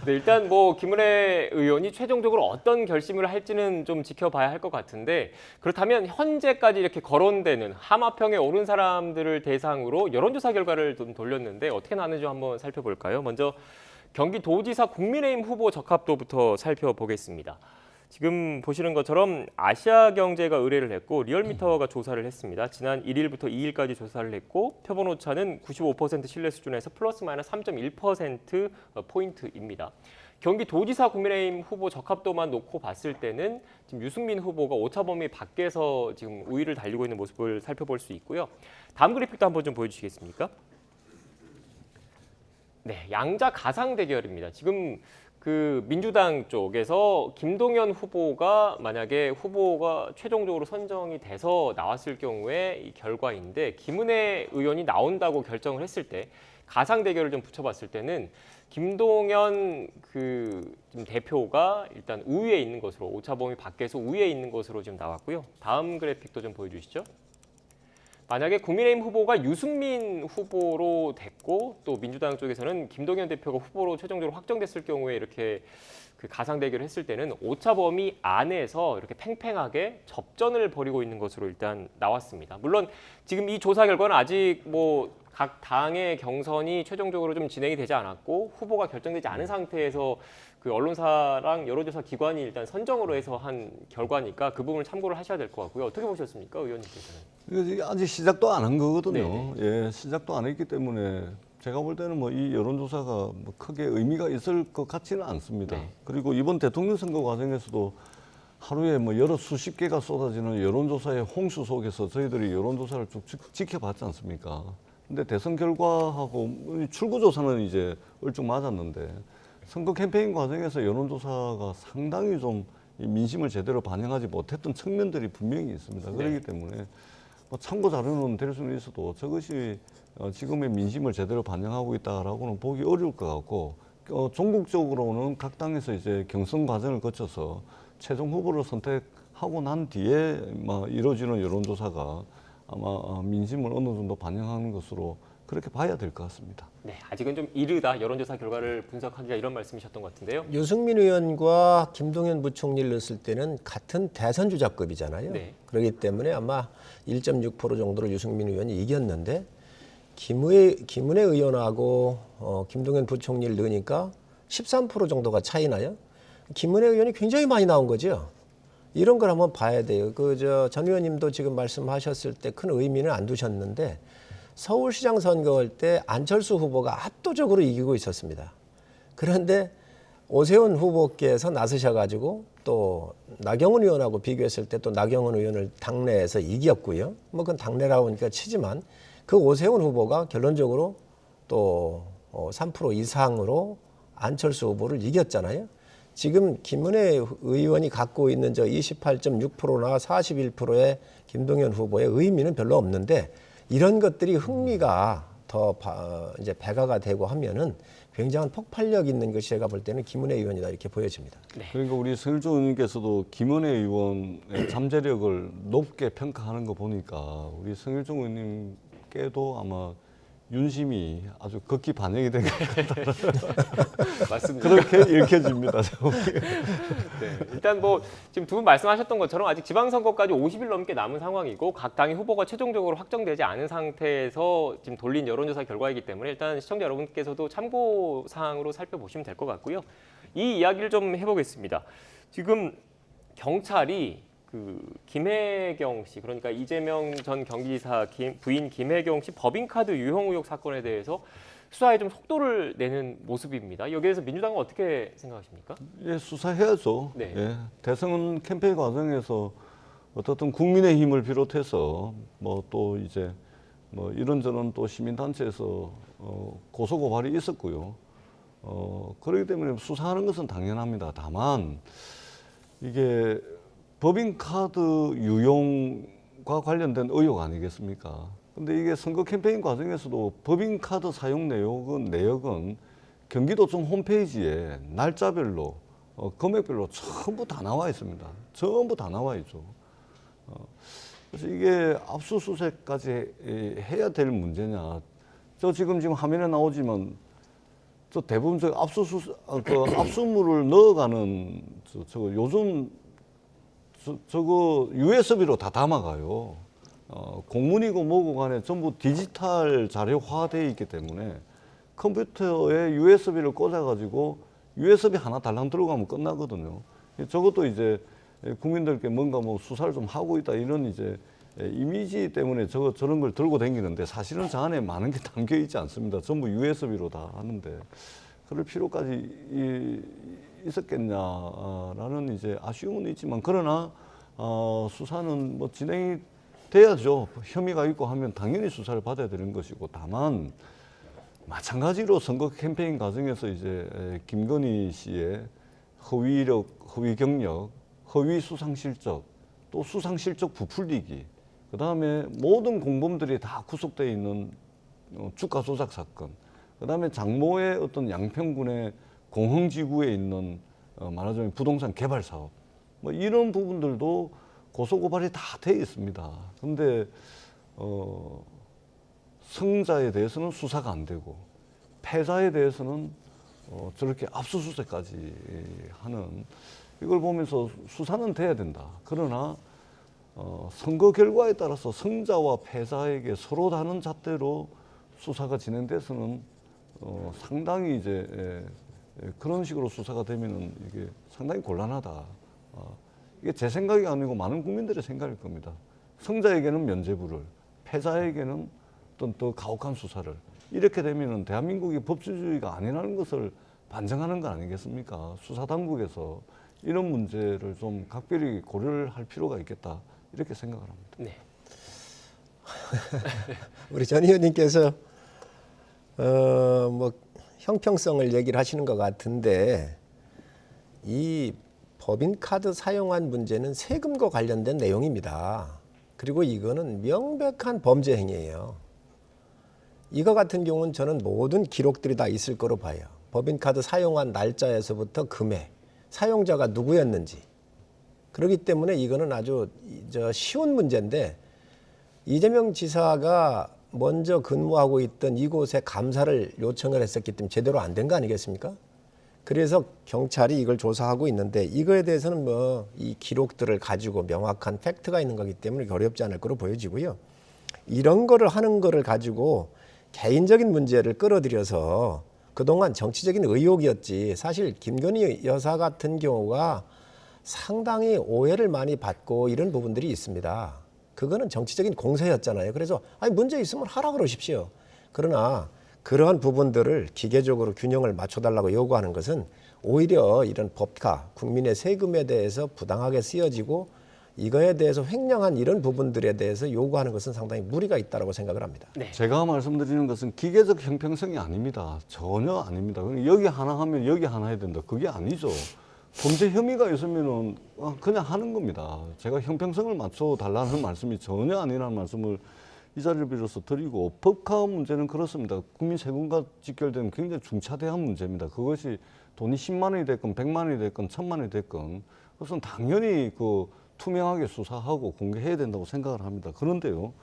네, 일단 뭐 김은혜 의원이 최종적으로 어떤 결심을 할지는 좀 지켜봐야 할 것 같은데 그렇다면 현재까지 이렇게 거론되는 하마평에 오른 사람들을 대상으로 여론조사 결과를 좀 돌렸는데 어떻게 나왔는지 한번 살펴볼까요? 먼저 경기도지사 국민의힘 후보 적합도부터 살펴보겠습니다. 지금 보시는 것처럼 아시아경제가 의뢰를 했고 리얼미터가 조사를 했습니다. 지난 1일부터 2일까지 조사를 했고 표본 오차는 95% 신뢰 수준에서 플러스 마이너스 3.1% 포인트입니다. 경기도지사 국민의힘 후보 적합도만 놓고 봤을 때는 지금 유승민 후보가 오차 범위 밖에서 지금 우위를 달리고 있는 모습을 살펴볼 수 있고요. 다음 그래픽도 한번 좀 보여주시겠습니까? 네, 양자 가상 대결입니다. 지금 그 민주당 쪽에서 김동연 후보가 만약에 후보가 최종적으로 선정이 돼서 나왔을 경우에 이 결과인데 김은혜 의원이 나온다고 결정을 했을 때 가상 대결을 좀 붙여봤을 때는 김동연 그 지금 대표가 일단 우위에 있는 것으로 오차 범위 밖에서 우위에 있는 것으로 지금 나왔고요. 다음 그래픽도 좀 보여주시죠. 만약에 국민의힘 후보가 유승민 후보로 됐고 또 민주당 쪽에서는 김동연 대표가 후보로 최종적으로 확정됐을 경우에 이렇게 그 가상 대결을 했을 때는 오차 범위 안에서 이렇게 팽팽하게 접전을 벌이고 있는 것으로 일단 나왔습니다. 물론 지금 이 조사 결과는 아직 뭐 각 당의 경선이 최종적으로 좀 진행이 되지 않았고 후보가 결정되지 않은 상태에서 그 언론사랑 여론조사 기관이 일단 선정으로 해서 한 결과니까 그 부분을 참고를 하셔야 될 것 같고요. 어떻게 보셨습니까, 의원님께서는? 이게 아직 시작도 안 한 거거든요. 네네. 예, 시작도 안 했기 때문에 제가 볼 때는 뭐 이 여론조사가 뭐 크게 의미가 있을 것 같지는 않습니다. 네. 그리고 이번 대통령 선거 과정에서도 하루에 뭐 여러 수십 개가 쏟아지는 여론조사의 홍수 속에서 저희들이 여론조사를 쭉 지켜봤지 않습니까? 근데 대선 결과하고 출구조사는 이제 얼쭉 맞았는데 선거 캠페인 과정에서 여론조사가 상당히 좀 이 민심을 제대로 반영하지 못했던 측면들이 분명히 있습니다. 그렇기 때문에 뭐 참고 자료는 될 수는 있어도 저것이 지금의 민심을 제대로 반영하고 있다라고는 보기 어려울 것 같고 전국적으로는 각 당에서 이제 경선 과정을 거쳐서 최종 후보를 선택하고 난 뒤에 막 이루어지는 여론조사가 아마 민심을 어느 정도 반영하는 것으로 그렇게 봐야 될 것 같습니다. 네, 아직은 좀 이르다 여론조사 결과를 분석하기가 이런 말씀이셨던 것 같은데요. 유승민 의원과 김동연 부총리를 넣었을 때는 같은 대선 주자급이잖아요. 네. 그렇기 때문에 아마 1.6% 정도를 유승민 의원이 이겼는데 김은혜 의원하고 김동연 부총리를 넣으니까 13% 정도가 차이 나요. 김은혜 의원이 굉장히 많이 나온 거죠. 이런 걸 한번 봐야 돼요. 전 의원님도 지금 말씀하셨을 때 큰 의미는 안 두셨는데 서울시장 선거할 때 안철수 후보가 압도적으로 이기고 있었습니다. 그런데 오세훈 후보께서 나서셔가지고 또 나경원 의원하고 비교했을 때 또 나경원 의원을 당내에서 이겼고요. 뭐 그건 당내라고 하니까 치지만 그 오세훈 후보가 결론적으로 또 3% 이상으로 안철수 후보를 이겼잖아요. 지금 김은혜 의원이 갖고 있는 저 28.6%나 41%의 김동연 후보의 의미는 별로 없는데 이런 것들이 흥미가 더 이제 배가가 되고 하면은 굉장한 폭발력 있는 것이 제가 볼 때는 김은혜 의원이다 이렇게 보여집니다. 그러니까 우리 성일종 의원님께서도 김은혜 의원의 잠재력을 높게 평가하는 거 보니까 우리 성일종 의원님께도 아마 윤심이 아주 극히 반영이 된 것 같다는 맞습니다. 그렇게 읽혀집니다. 네, 일단 뭐 지금 두 분 말씀하셨던 것처럼 아직 지방선거까지 50일 넘게 남은 상황이고 각 당의 후보가 최종적으로 확정되지 않은 상태에서 지금 돌린 여론조사 결과이기 때문에 일단 시청자 여러분께서도 참고 사항으로 살펴보시면 될 것 같고요. 이 이야기를 좀 해보겠습니다. 지금 경찰이 김혜경 씨, 그러니까 이재명 전 경기지사 부인 김혜경 씨 법인카드 유용 의혹 사건에 대해서 수사에 좀 속도를 내는 모습입니다. 여기에 대해서 민주당은 어떻게 생각하십니까? 예, 수사해야죠. 네. 예, 대선 캠페인 과정에서 어떻든 국민의힘을 비롯해서 뭐 또 이제 뭐 이런저런 또 시민단체에서 고소 고발이 있었고요. 그렇기 때문에 수사하는 것은 당연합니다. 다만 이게 법인카드 유용과 관련된 의혹 아니겠습니까? 근데 이게 선거 캠페인 과정에서도 법인카드 사용 내역은 경기도청 홈페이지에 날짜별로, 금액별로 전부 다 나와 있습니다. 전부 다 나와 있죠. 그래서 이게 압수수색까지 해야 될 문제냐. 저 지금 화면에 나오지만 저 대부분 압수물을 넣어가는 저거 요즘 저거 USB로 다 담아가요. 공문이고 뭐고 간에 전부 디지털 자료화되어 있기 때문에 컴퓨터에 USB를 꽂아가지고 USB 하나 달랑 들어가면 끝나거든요. 저것도 이제 국민들께 뭔가 뭐 수사를 좀 하고 있다 이런 이제 이미지 때문에 저런 걸 들고 다니는데 사실은 저 안에 많은 게 담겨 있지 않습니다. 전부 USB로 다 하는데 그럴 필요까지 있었겠냐라는 이제 아쉬움은 있지만 그러나 수사는 뭐 진행이 돼야죠. 혐의가 있고 하면 당연히 수사를 받아야 되는 것이고 다만 마찬가지로 선거 캠페인 과정에서 이제 김건희 씨의 허위력, 허위 경력, 허위 수상 실적, 또 수상 실적 부풀리기, 그 다음에 모든 공범들이 다 구속되어 있는 주가 조작 사건, 그 다음에 장모의 어떤 양평군의 공흥지구에 있는 말하자면 부동산 개발 사업, 뭐 이런 부분들도 고소고발이 다 돼 있습니다. 근데 승자에 대해서는 수사가 안 되고 패자에 대해서는 저렇게 압수수색까지 하는 이걸 보면서 수사는 돼야 된다. 그러나 선거 결과에 따라서 승자와 패자에게 서로 다른 잣대로 수사가 진행돼서는 상당히 이제 그런 식으로 수사가 되면은 이게 상당히 곤란하다. 이게 제 생각이 아니고 많은 국민들의 생각일 겁니다. 승자에게는 면죄부를, 패자에게는 어떤 더 가혹한 수사를 이렇게 되면은 대한민국이 법치주의가 아니라는 것을 반증하는 거 아니겠습니까? 수사당국에서 이런 문제를 좀 각별히 고려를 할 필요가 있겠다 이렇게 생각을 합니다. 네. 우리 전 의원님께서 뭐 형평성을 얘기를 하시는 것 같은데 이 법인카드 사용한 문제는 세금과 관련된 내용입니다. 그리고 이거는 명백한 범죄 행위예요. 이거 같은 경우는 저는 모든 기록들이 다 있을 거로 봐요. 법인카드 사용한 날짜에서부터 금액, 사용자가 누구였는지. 그렇기 때문에 이거는 아주 쉬운 문제인데 이재명 지사가 먼저 근무하고 있던 이곳에 감사를 요청을 했었기 때문에 제대로 안 된 거 아니겠습니까? 그래서 경찰이 이걸 조사하고 있는데 이거에 대해서는 뭐 이 기록들을 가지고 명확한 팩트가 있는 거기 때문에 어렵지 않을 거로 보여지고요. 이런 거를 하는 거를 가지고 개인적인 문제를 끌어들여서 그동안 정치적인 의혹이었지 사실 김건희 여사 같은 경우가 상당히 오해를 많이 받고 이런 부분들이 있습니다. 그거는 정치적인 공세였잖아요. 그래서 아니 문제 있으면 하라 그러십시오. 그러나 그러한 부분들을 기계적으로 균형을 맞춰달라고 요구하는 것은 오히려 이런 법카, 국민의 세금에 대해서 부당하게 쓰여지고 이거에 대해서 횡령한 이런 부분들에 대해서 요구하는 것은 상당히 무리가 있다고 생각을 합니다. 네. 제가 말씀드리는 것은 기계적 형평성이 아닙니다. 전혀 아닙니다. 여기 하나 하면 여기 하나 해야 된다. 그게 아니죠. 범죄 혐의가 있으면은 그냥 하는 겁니다. 제가 형평성을 맞춰 달라는 말씀이 전혀 아니라는 말씀을 이 자리를 빌어서 드리고 법카 문제는 그렇습니다. 국민 세금과 직결되는 굉장히 중차대한 문제입니다. 그것이 돈이 10만 원이 됐건 100만 원이 됐건 1000만 원이 됐건 그것은 당연히 그 투명하게 수사하고 공개해야 된다고 생각을 합니다. 그런데요,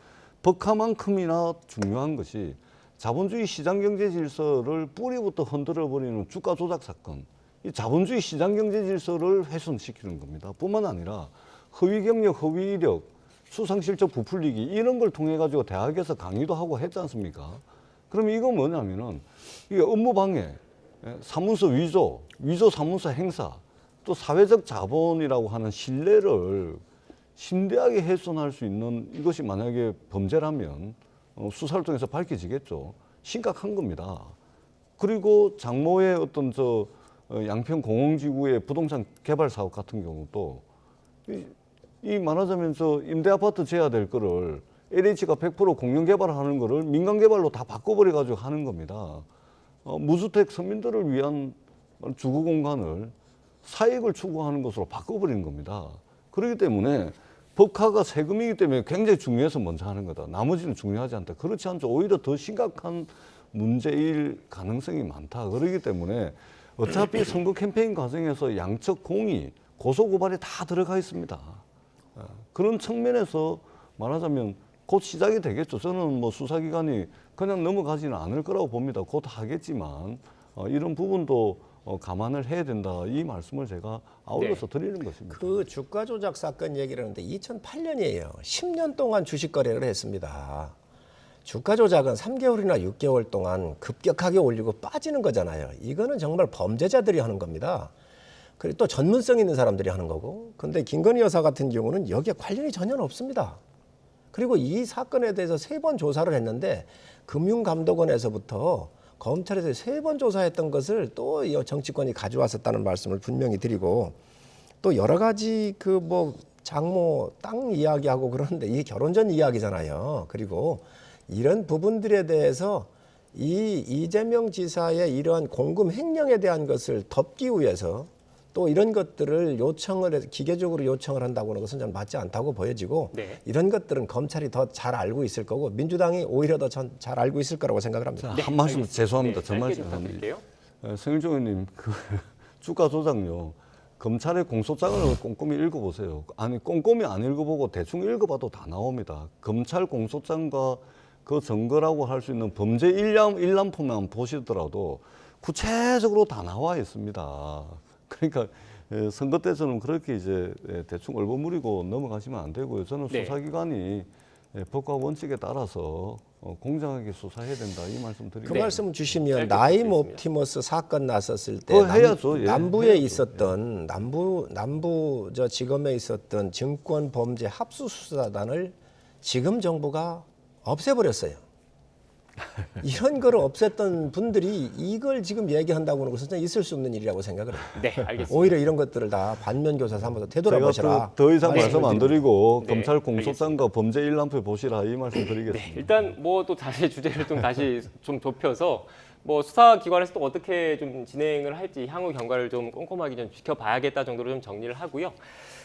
법카만큼이나 중요한 것이 자본주의 시장경제 질서를 뿌리부터 흔들어버리는 주가 조작 사건, 이 자본주의 시장경제 질서를 훼손시키는 겁니다. 뿐만 아니라 허위 경력, 허위 이력, 수상실적 부풀리기 이런 걸 통해 가지고 대학에서 강의도 하고 했지 않습니까? 그럼 이거 뭐냐면은 이게 업무 방해, 사문서 위조, 위조 사문서 행사, 또 사회적 자본이라고 하는 신뢰를 심대하게 훼손할 수 있는 이것이 만약에 범죄라면 수사를 통해서 밝혀지겠죠. 심각한 겁니다. 그리고 장모의 어떤 양평 공흥지구의 부동산 개발 사업 같은 경우도 이 말하자면 임대아파트 재야될 거를 LH가 100% 공영 개발하는 거를 민간 개발로 다 바꿔버려 가지고 하는 겁니다. 무주택 서민들을 위한 주거 공간을 사익을 추구하는 것으로 바꿔버리는 겁니다. 그렇기 때문에 법카가 세금이기 때문에 굉장히 중요해서 먼저 하는 거다. 나머지는 중요하지 않다. 그렇지 않죠. 오히려 더 심각한 문제일 가능성이 많다. 그렇기 때문에 어차피 선거 캠페인 과정에서 양측 공의, 고소고발이 다 들어가 있습니다. 그런 측면에서 말하자면 곧 시작이 되겠죠. 저는 뭐 수사기관이 그냥 넘어가지는 않을 거라고 봅니다. 곧 하겠지만 이런 부분도 감안을 해야 된다. 이 말씀을 제가 아울러서 드리는 것입니다. 그 주가 조작 사건 얘기를 하는데 2008년이에요. 10년 동안 주식 거래를 했습니다. 주가 조작은 3개월이나 6개월 동안 급격하게 올리고 빠지는 거잖아요. 이거는 정말 범죄자들이 하는 겁니다. 그리고 또 전문성 있는 사람들이 하는 거고. 근데 김건희 여사 같은 경우는 여기에 관련이 전혀 없습니다. 그리고 이 사건에 대해서 3번 조사를 했는데 금융감독원에서부터 검찰에서 3번 조사했던 것을 또 정치권이 가져왔었다는 말씀을 분명히 드리고 또 여러 가지 장모 땅 이야기하고 그러는데 이게 결혼 전 이야기잖아요. 그리고 이런 부분들에 대해서 이재명 지사의 이러한 공금 횡령에 대한 것을 덮기 위해서 또 이런 것들을 기계적으로 요청을 한다고 하는 것은 좀 맞지 않다고 보여지고 네. 이런 것들은 검찰이 더 잘 알고 있을 거고 민주당이 오히려 더 잘 알고 있을 거라고 생각을 합니다. 한 말씀 죄송합니다. 네, 정말 짧게 좀 부탁드릴게요. 성일종 의원님 그 주가 조작요. 검찰의 공소장을 꼼꼼히 읽어보세요. 아니 꼼꼼히 안 읽어보고 대충 읽어봐도 다 나옵니다. 검찰 공소장과 그 증거라고 할 수 있는 범죄 일람표만 보시더라도 구체적으로 다 나와 있습니다. 그러니까 선거 때 저는 그렇게 이제 대충 얼버무리고 넘어가시면 안 되고요. 저는 네. 수사기관이 법과 원칙에 따라서 공정하게 수사해야 된다 이 말씀 드립니다. 그 말씀 주시면 짧게 나임 부탁드리겠습니다. 옵티머스 사건 났었을 때 그거 해야죠. 예, 남부에 해야죠. 있었던 남부 지검에 있었던 증권 범죄 합수수사단을 지금 정부가 없애버렸어요. 이런 거를 없앴던 분들이 이걸 지금 얘기한다고 하는 것은 있을 수 없는 일이라고 생각을 해요. 네, 알겠습니다. 오히려 이런 것들을 다 반면교사 삼아서 되돌아보시라. 제가 더 이상 말씀 안 드리고 네, 검찰 공소장과 범죄 일람표 보시라 이 말씀 드리겠습니다. 네, 일단 뭐 또 다시 주제를 좀 다시 좀 좁혀서 뭐 수사기관에서 또 어떻게 좀 진행을 할지 향후 경과를 좀 꼼꼼하게 좀 지켜봐야겠다 정도로 좀 정리를 하고요.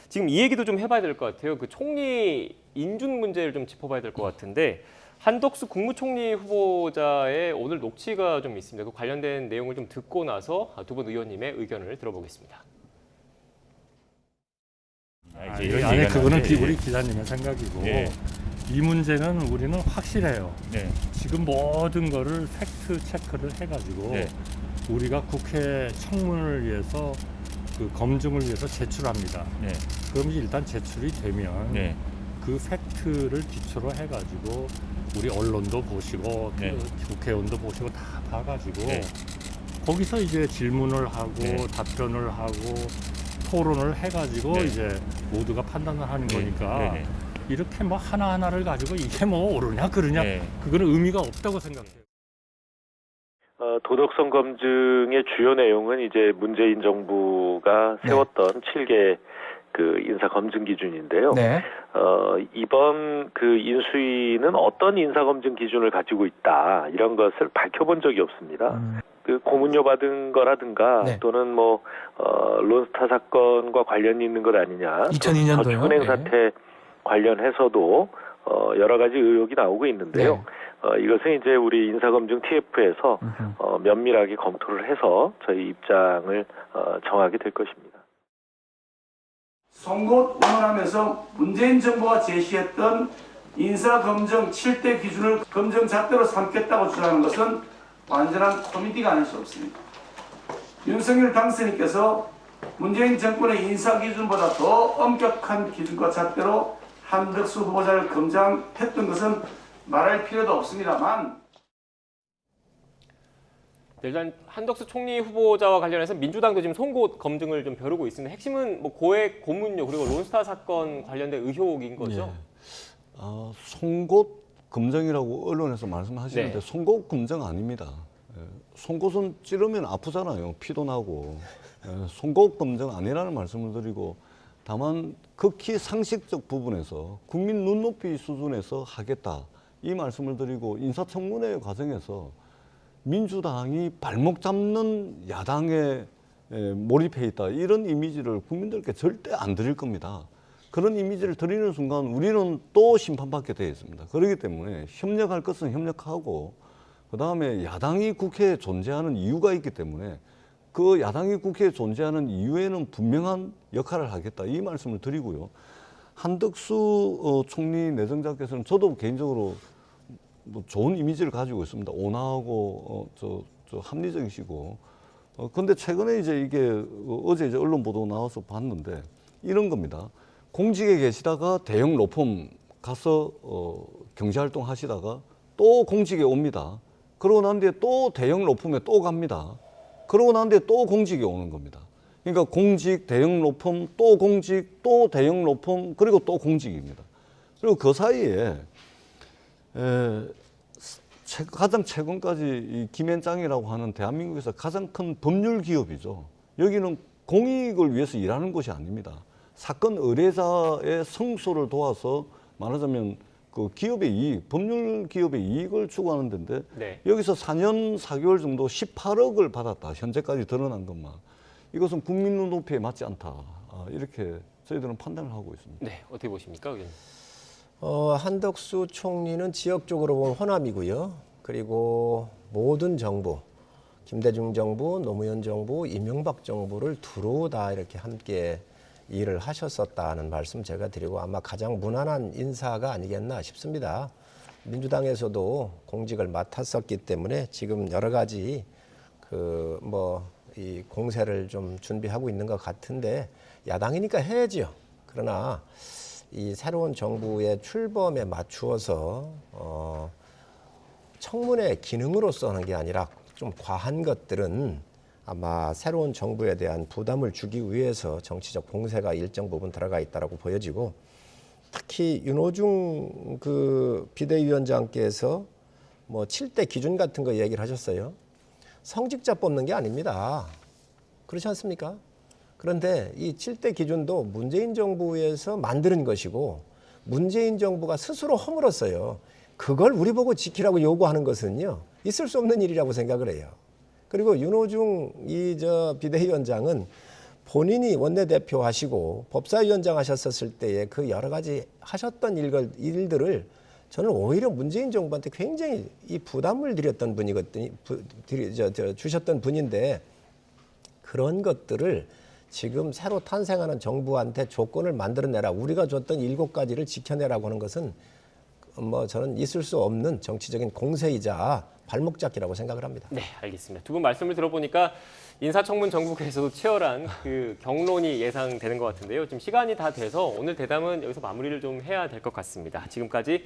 지금 이 얘기도 좀 해봐야 될 것 같아요. 그 총리 인준 문제를 좀 짚어봐야 될 것 같은데 한덕수 국무총리 후보자의 오늘 녹취가 좀 있습니다. 그 관련된 내용을 좀 듣고 나서 두 분 의원님의 의견을 들어보겠습니다. 아니 그거는 우리 기자님의 생각이고 이 문제는 우리는 확실해요. 지금 모든 거를 팩트 체크를 해가지고 우리가 국회 청문을 위해서 그 검증을 위해서 제출합니다. 그럼 일단 제출이 되면 그 팩트를 기초로 해가지고 우리 언론도 보시고 국회의원도 보시고 다 봐가지고 거기서 이제 질문을 하고 답변을 하고 토론을 해가지고 이제 모두가 판단을 하는 거니까 이렇게 뭐 하나하나를 가지고 이게 뭐 옳으냐 그러냐 그거는 의미가 없다고 생각해요. 도덕성 검증의 주요 내용은 이제 문재인 정부가 세웠던 7개 그 인사 검증 기준인데요. 이번 그 인수위는 어떤 인사 검증 기준을 가지고 있다 이런 것을 밝혀본 적이 없습니다. 그 고문료 받은 거라든가 또는 뭐 론스타 사건과 관련이 있는 것 아니냐. 2002년도요. 저축은행 사태 관련해서도 여러 가지 의혹이 나오고 있는데요. 이것은 이제 우리 인사검증 TF에서 면밀하게 검토를 해서 저희 입장을 정하게 될 것입니다. 송곳 운운하면서 문재인 정부가 제시했던 인사검증 7대 기준을 검증 잣대로 삼겠다고 주장하는 것은 완전한 코미디가 아닐 수 없습니다. 윤석열 당선인께서 문재인 정권의 인사 기준보다 더 엄격한 기준과 잣대로 한덕수 후보자를 검증했던 것은 말할 필요도 없습니다만 일단 한덕수 총리 후보자와 관련해서 민주당도 지금 송곳 검증을 좀 벼르고 있습니다. 핵심은 뭐 고액 고문료 그리고 론스타 사건 관련된 의혹인 거죠. 송곳 검증이라고 언론에서 말씀하시는데 송곳 검증 아닙니다. 송곳은 찌르면 아프잖아요. 피도 나고. 송곳 검증 아니라는 말씀을 드리고 다만 극히 상식적 부분에서 국민 눈높이 수준에서 하겠다 이 말씀을 드리고 인사청문회 과정에서 민주당이 발목 잡는 야당에 몰입해 있다 이런 이미지를 국민들께 절대 안 드릴 겁니다. 그런 이미지를 드리는 순간 우리는 또 심판받게 되어 있습니다. 그렇기 때문에 협력할 것은 협력하고 그다음에 야당이 국회에 존재하는 이유가 있기 때문에 그 야당이 국회에 존재하는 이유에는 분명한 역할을 하겠다 이 말씀을 드리고요. 한덕수 총리 내정자께서는 저도 개인적으로 뭐 좋은 이미지를 가지고 있습니다. 온화하고 합리적이시고 근데 최근에 이제 이게 어제 이제 언론 보도 나와서 봤는데 이런 겁니다. 공직에 계시다가 대형 로펌 가서 경제활동 하시다가 또 공직에 옵니다. 그러고 난 뒤에 또 대형 로펌에 또 갑니다. 그러고 난 뒤에 또 공직에 오는 겁니다. 그러니까 공직, 대형 로펌, 또 공직, 또 대형 로펌, 그리고 또 공직입니다. 그리고 그 사이에 가장 최근까지 이 김앤장이라고 하는 대한민국에서 가장 큰 법률 기업이죠. 여기는 공익을 위해서 일하는 곳이 아닙니다. 사건 의뢰자의 성소를 도와서 말하자면 그 기업의 이익, 법률 기업의 이익을 추구하는 데인데 여기서 4년 4개월 정도 18억을 받았다. 현재까지 드러난 것만. 이것은 국민 눈높이에 맞지 않다. 이렇게 저희들은 판단을 하고 있습니다. 네, 어떻게 보십니까, 의원님? 한덕수 총리는 지역적으로 보면 호남이고요. 그리고 모든 정부, 김대중 정부, 노무현 정부, 이명박 정부를 두루 다 이렇게 함께 일을 하셨었다는 말씀 제가 드리고 아마 가장 무난한 인사가 아니겠나 싶습니다. 민주당에서도 공직을 맡았었기 때문에 지금 여러 가지 이 공세를 좀 준비하고 있는 것 같은데 야당이니까 해야지요. 그러나 이 새로운 정부의 출범에 맞추어서 청문회 기능으로서 하는 게 아니라 좀 과한 것들은 아마 새로운 정부에 대한 부담을 주기 위해서 정치적 공세가 일정 부분 들어가 있다라고 보여지고 특히 윤호중 그 비대위원장께서 뭐 7대 기준 같은 거 얘기를 하셨어요. 성직자 뽑는 게 아닙니다. 그렇지 않습니까? 그런데 이 7대 기준도 문재인 정부에서 만드는 것이고 문재인 정부가 스스로 허물었어요. 그걸 우리 보고 지키라고 요구하는 것은요. 있을 수 없는 일이라고 생각을 해요. 그리고 윤호중 비대위원장은 본인이 원내대표 하시고 법사위원장 하셨었을 때에 그 여러 가지 하셨던 일들을 저는 오히려 문재인 정부한테 굉장히 이 부담을 드렸던 분이거든요. 주셨던 분인데 그런 것들을 지금 새로 탄생하는 정부한테 조건을 만들어내라. 우리가 줬던 7가지를 지켜내라고 하는 것은 뭐 저는 있을 수 없는 정치적인 공세이자 발목잡기라고 생각을 합니다. 네, 알겠습니다. 두 분 말씀을 들어보니까 인사청문 정국에서도 치열한 그 경론이 예상되는 것 같은데요. 지금 시간이 다 돼서 오늘 대담은 여기서 마무리를 좀 해야 될 것 같습니다. 지금까지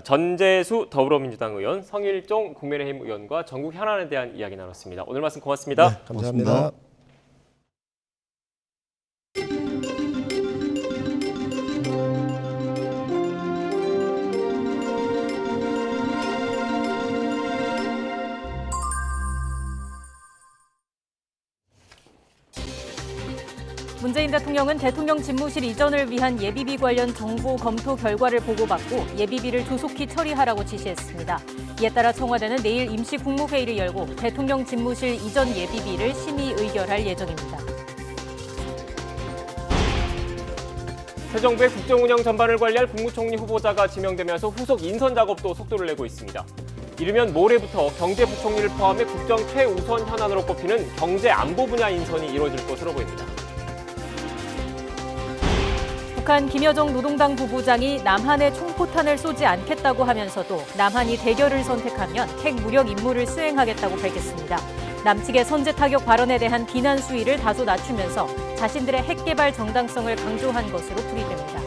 전재수 더불어민주당 의원, 성일종 국민의힘 의원과 전국 현안에 대한 이야기 나눴습니다. 오늘 말씀 고맙습니다. 네, 감사합니다. 고맙습니다. 문재인 대통령은 대통령 집무실 이전을 위한 예비비 관련 정보 검토 결과를 보고받고 예비비를 조속히 처리하라고 지시했습니다. 이에 따라 청와대는 내일 임시 국무회의를 열고 대통령 집무실 이전 예비비를 심의 의결할 예정입니다. 새 정부의 국정운영 전반을 관리할 국무총리 후보자가 지명되면서 후속 인선 작업도 속도를 내고 있습니다. 이르면 모레부터 경제부총리를 포함해 국정 최우선 현안으로 꼽히는 경제안보 분야 인선이 이루어질 것으로 보입니다. 북한 김여정 노동당 부부장이 남한에 총포탄을 쏘지 않겠다고 하면서도 남한이 대결을 선택하면 핵 무력 임무를 수행하겠다고 밝혔습니다. 남측의 선제 타격 발언에 대한 비난 수위를 다소 낮추면서 자신들의 핵 개발 정당성을 강조한 것으로 풀이됩니다.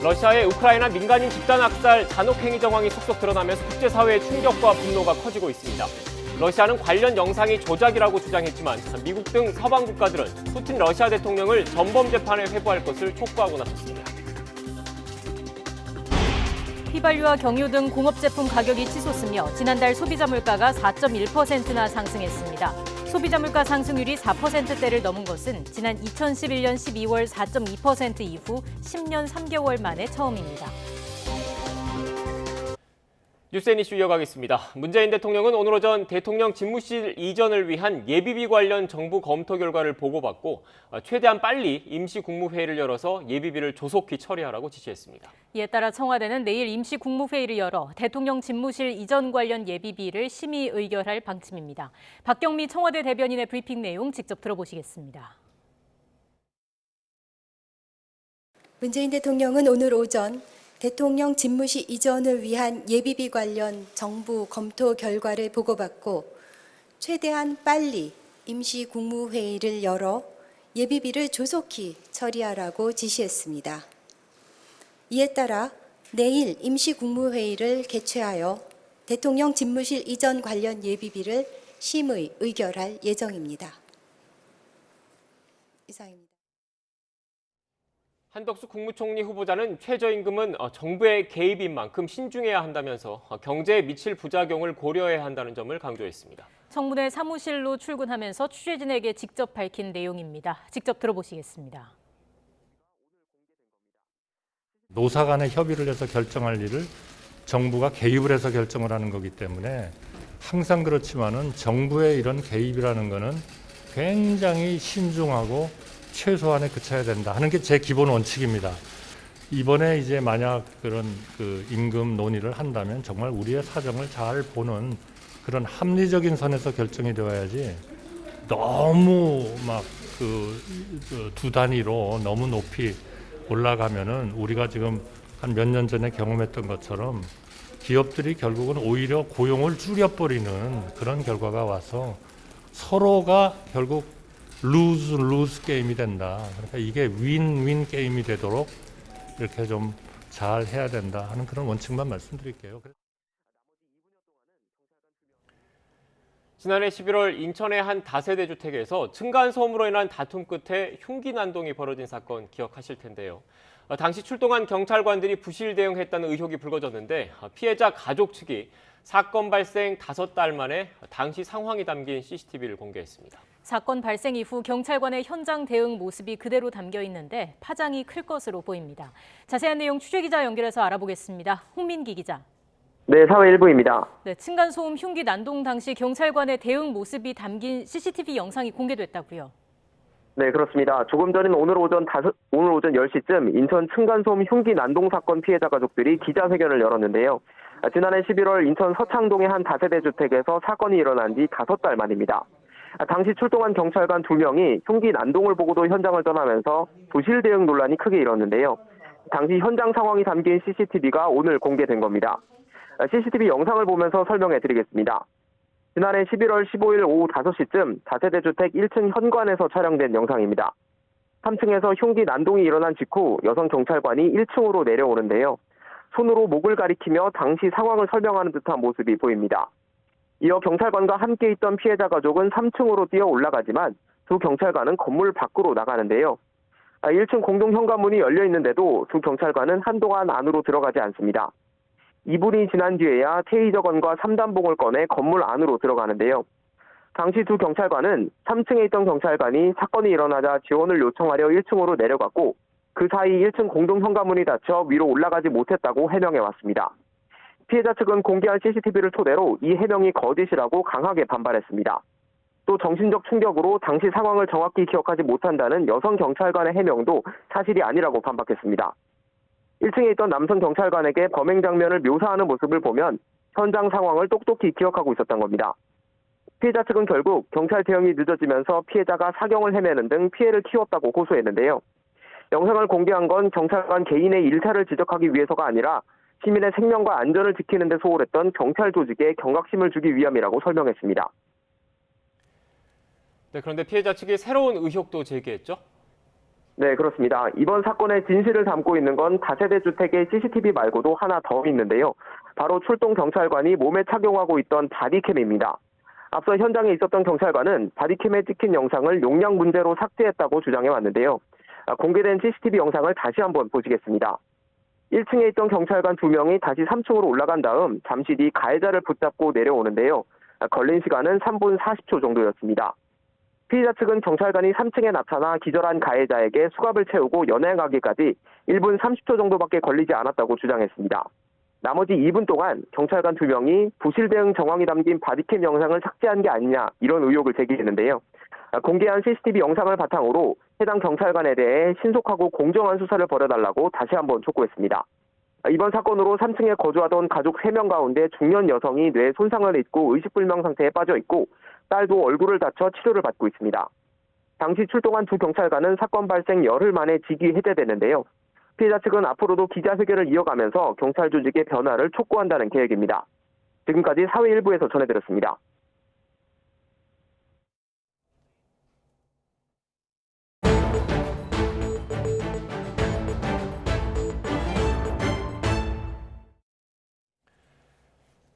러시아의 우크라이나 민간인 집단 학살 잔혹 행위 정황이 속속 드러나면서 국제사회의 충격과 분노가 커지고 있습니다. 러시아는 관련 영상이 조작이라고 주장했지만 미국 등 서방 국가들은 푸틴 러시아 대통령을 전범 재판에 회부할 것을 촉구하고 나섰습니다. 휘발유와 경유 등 공업제품 가격이 치솟으며 지난달 소비자 물가가 4.1%나 상승했습니다. 소비자 물가 상승률이 4%대를 넘은 것은 지난 2011년 12월 4.2% 이후 10년 3개월 만에 처음입니다. 뉴스앤 이슈 이어가겠습니다. 문재인 대통령은 오늘 오전 대통령 집무실 이전을 위한 예비비 관련 정부 검토 결과를 보고받고 최대한 빨리 임시 국무회의를 열어서 예비비를 조속히 처리하라고 지시했습니다. 이에 따라 청와대는 내일 임시 국무회의를 열어 대통령 집무실 이전 관련 예비비를 심의 의결할 방침입니다. 박경미 청와대 대변인의 브리핑 내용 직접 들어보시겠습니다. 문재인 대통령은 오늘 오전 대통령 집무실 이전을 위한 예비비 관련 정부 검토 결과를 보고받고 최대한 빨리 임시 국무회의를 열어 예비비를 조속히 처리하라고 지시했습니다. 이에 따라 내일 임시 국무회의를 개최하여 대통령 집무실 이전 관련 예비비를 심의 의결할 예정입니다. 이상입니다. 한덕수 국무총리 후보자는 최저임금은 정부의 개입인 만큼 신중해야 한다면서 경제에 미칠 부작용을 고려해야 한다는 점을 강조했습니다. 청문회 사무실로 출근하면서 취재진에게 직접 밝힌 내용입니다. 직접 들어보시겠습니다. 노사 간에 협의를 해서 결정할 일을 정부가 개입을 해서 결정을 하는 거기 때문에 항상 그렇지만은 정부의 이런 개입이라는 거는 굉장히 신중하고 최소한에 그쳐야 된다 하는 게 제 기본 원칙입니다. 이번에 이제 만약 그런 임금 논의를 한다면 정말 우리의 사정을 잘 보는 그런 합리적인 선에서 결정이 되어야지 너무 막 두 단위로 너무 높이 올라가면은 우리가 지금 한 몇 년 전에 경험했던 것처럼 기업들이 결국은 오히려 고용을 줄여버리는 그런 결과가 와서 서로가 결국 루즈 게임이 된다. 그러니까 이게 윈윈 게임이 되도록 이렇게 좀 잘 해야 된다 하는 그런 원칙만 말씀드릴게요. 지난해 11월 인천의 한 다세대 주택에서 층간소음으로 인한 다툼 끝에 흉기 난동이 벌어진 사건 기억하실 텐데요. 당시 출동한 경찰관들이 부실 대응했다는 의혹이 불거졌는데 피해자 가족 측이 사건 발생 5달 만에 당시 상황이 담긴 CCTV를 공개했습니다. 사건 발생 이후 경찰관의 현장 대응 모습이 그대로 담겨 있는데 파장이 클 것으로 보입니다. 자세한 내용 취재기자 연결해서 알아보겠습니다. 홍민기 기자. 네, 사회1부입니다. 네, 층간소음 흉기 난동 당시 경찰관의 대응 모습이 담긴 CCTV 영상이 공개됐다고요. 네, 그렇습니다. 조금 전인 오늘 오전 10시쯤 인천 층간소음 흉기 난동 사건 피해자 가족들이 기자회견을 열었는데요. 지난해 11월 인천 서창동의 한 다세대 주택에서 사건이 일어난 지 5달 만입니다. 당시 출동한 경찰관 2명이 흉기 난동을 보고도 현장을 떠나면서 부실 대응 논란이 크게 일었는데요. 당시 현장 상황이 담긴 CCTV가 오늘 공개된 겁니다. CCTV 영상을 보면서 설명해 드리겠습니다. 지난해 11월 15일 오후 5시쯤 다세대 주택 1층 현관에서 촬영된 영상입니다. 3층에서 흉기 난동이 일어난 직후 여성 경찰관이 1층으로 내려오는데요. 손으로 목을 가리키며 당시 상황을 설명하는 듯한 모습이 보입니다. 이어 경찰관과 함께 있던 피해자 가족은 3층으로 뛰어 올라가지만 두 경찰관은 건물 밖으로 나가는데요. 1층 공동 현관문이 열려 있는데도 두 경찰관은 한동안 안으로 들어가지 않습니다. 2분이 지난 뒤에야 테이저건과 3단봉을 꺼내 건물 안으로 들어가는데요. 당시 두 경찰관은 3층에 있던 경찰관이 사건이 일어나자 지원을 요청하려 1층으로 내려갔고 그 사이 1층 공동 현관문이 닫혀 위로 올라가지 못했다고 해명해 왔습니다. 피해자 측은 공개한 CCTV를 토대로 이 해명이 거짓이라고 강하게 반발했습니다. 또 정신적 충격으로 당시 상황을 정확히 기억하지 못한다는 여성 경찰관의 해명도 사실이 아니라고 반박했습니다. 1층에 있던 남성 경찰관에게 범행 장면을 묘사하는 모습을 보면 현장 상황을 똑똑히 기억하고 있었던 겁니다. 피해자 측은 결국 경찰 대응이 늦어지면서 피해자가 사경을 헤매는 등 피해를 키웠다고 고소했는데요. 영상을 공개한 건 경찰관 개인의 일탈을 지적하기 위해서가 아니라 시민의 생명과 안전을 지키는 데 소홀했던 경찰 조직에 경각심을 주기 위함이라고 설명했습니다. 네, 그런데 피해자 측이 새로운 의혹도 제기했죠? 네, 그렇습니다. 이번 사건의 진실을 담고 있는 건 다세대 주택의 CCTV 말고도 하나 더 있는데요. 바로 출동 경찰관이 몸에 착용하고 있던 바디캠입니다. 앞서 현장에 있었던 경찰관은 바디캠에 찍힌 영상을 용량 문제로 삭제했다고 주장해 왔는데요. 공개된 CCTV 영상을 다시 한번 보시겠습니다. 1층에 있던 경찰관 2명이 다시 3층으로 올라간 다음 잠시 뒤 가해자를 붙잡고 내려오는데요. 걸린 시간은 3분 40초 정도였습니다. 피해자 측은 경찰관이 3층에 나타나 기절한 가해자에게 수갑을 채우고 연행하기까지 1분 30초 정도밖에 걸리지 않았다고 주장했습니다. 나머지 2분 동안 경찰관 2명이 부실 대응 정황이 담긴 바디캠 영상을 삭제한 게 아니냐 이런 의혹을 제기했는데요. 공개한 CCTV 영상을 바탕으로 해당 경찰관에 대해 신속하고 공정한 수사를 벌여달라고 다시 한번 촉구했습니다. 이번 사건으로 3층에 거주하던 가족 3명 가운데 중년 여성이 뇌 손상을 입고 의식불명 상태에 빠져 있고 딸도 얼굴을 다쳐 치료를 받고 있습니다. 당시 출동한 두 경찰관은 사건 발생 열흘 만에 직위 해제됐는데요. 피해자 측은 앞으로도 기자회견을 이어가면서 경찰 조직의 변화를 촉구한다는 계획입니다. 지금까지 사회 일부에서 전해드렸습니다.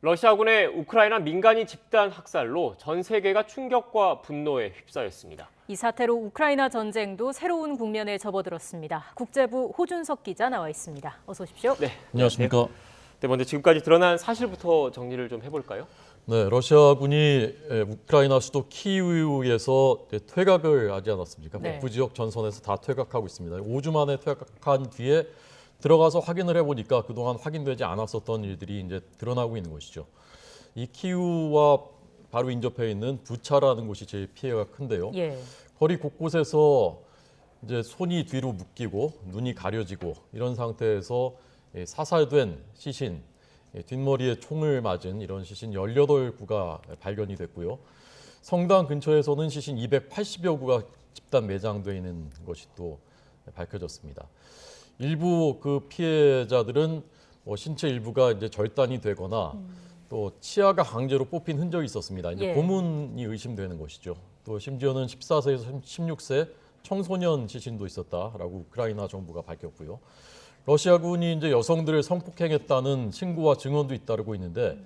러시아군의 우크라이나 민간인 집단 학살로 전 세계가 충격과 분노에 휩싸였습니다. 이 사태로 우크라이나 전쟁도 새로운 국면에 접어들었습니다. 국제부 호준석 기자 나와 있습니다. 어서 오십시오. 네, 안녕하십니까. 네, 먼저 지금까지 드러난 사실부터 정리를 좀 해볼까요? 네, 러시아군이 우크라이나 수도 키이우에서 퇴각을 하지 않았습니까? 네. 북부 지역 전선에서 다 퇴각하고 있습니다. 5주 만에 퇴각한 뒤에 들어가서 확인을 해보니까 그동안 확인되지 않았었던 일들이 이제 드러나고 있는 것이죠. 이 키이우와 바로 인접해 있는 부차라는 곳이 제일 피해가 큰데요. 예. 거리 곳곳에서 이제 손이 뒤로 묶이고 눈이 가려지고 이런 상태에서 사살된 시신, 뒷머리에 총을 맞은 이런 시신 18구가 발견이 됐고요. 성당 근처에서는 시신 280여 구가 집단 매장되어 있는 것이 또 밝혀졌습니다. 일부 그 피해자들은 신체 일부가 이제 절단이 되거나 또 치아가 강제로 뽑힌 흔적이 있었습니다. 이제 예. 고문이 의심되는 것이죠. 또 심지어는 14세에서 16세 청소년 시신도 있었다라고 우크라이나 정부가 밝혔고요. 러시아군이 이제 여성들을 성폭행했다는 신고와 증언도 잇따르고 있는데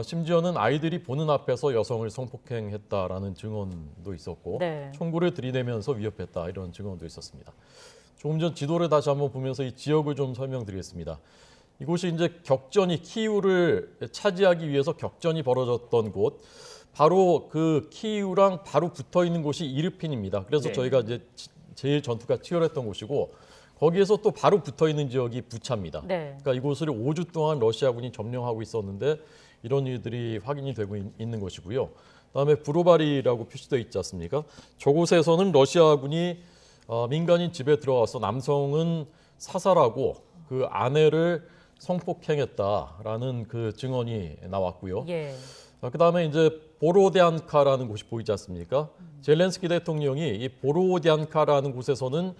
심지어는 아이들이 보는 앞에서 여성을 성폭행했다라는 증언도 있었고 네. 총구를 들이대면서 위협했다 이런 증언도 있었습니다. 조금 전 지도를 다시 한번 보면서 이 지역을 좀 설명드리겠습니다. 이곳이 이제 격전이 키이우를 차지하기 위해서 격전이 벌어졌던 곳, 바로 그 키이우랑 바로 붙어 있는 곳이 이르핀입니다. 그래서 네. 저희가 이제 제일 전투가 치열했던 곳이고 거기에서 또 바로 붙어 있는 지역이 부차입니다. 네. 그러니까 이곳을 5주 동안 러시아군이 점령하고 있었는데 이런 일들이 확인이 되고 있는 것이고요. 그다음에 브로바리라고 표시되어 있지 않습니까? 저곳에서는 러시아군이 민간인 집에 들어가서 남성은 사살하고 그 아내를 성폭행했다라는 그 증언이 나왔고요. 예. 그다음에 이제 보로디안카라는 곳이 보이지 않습니까? 젤렌스키 대통령이 이 보로디안카라는 곳에서는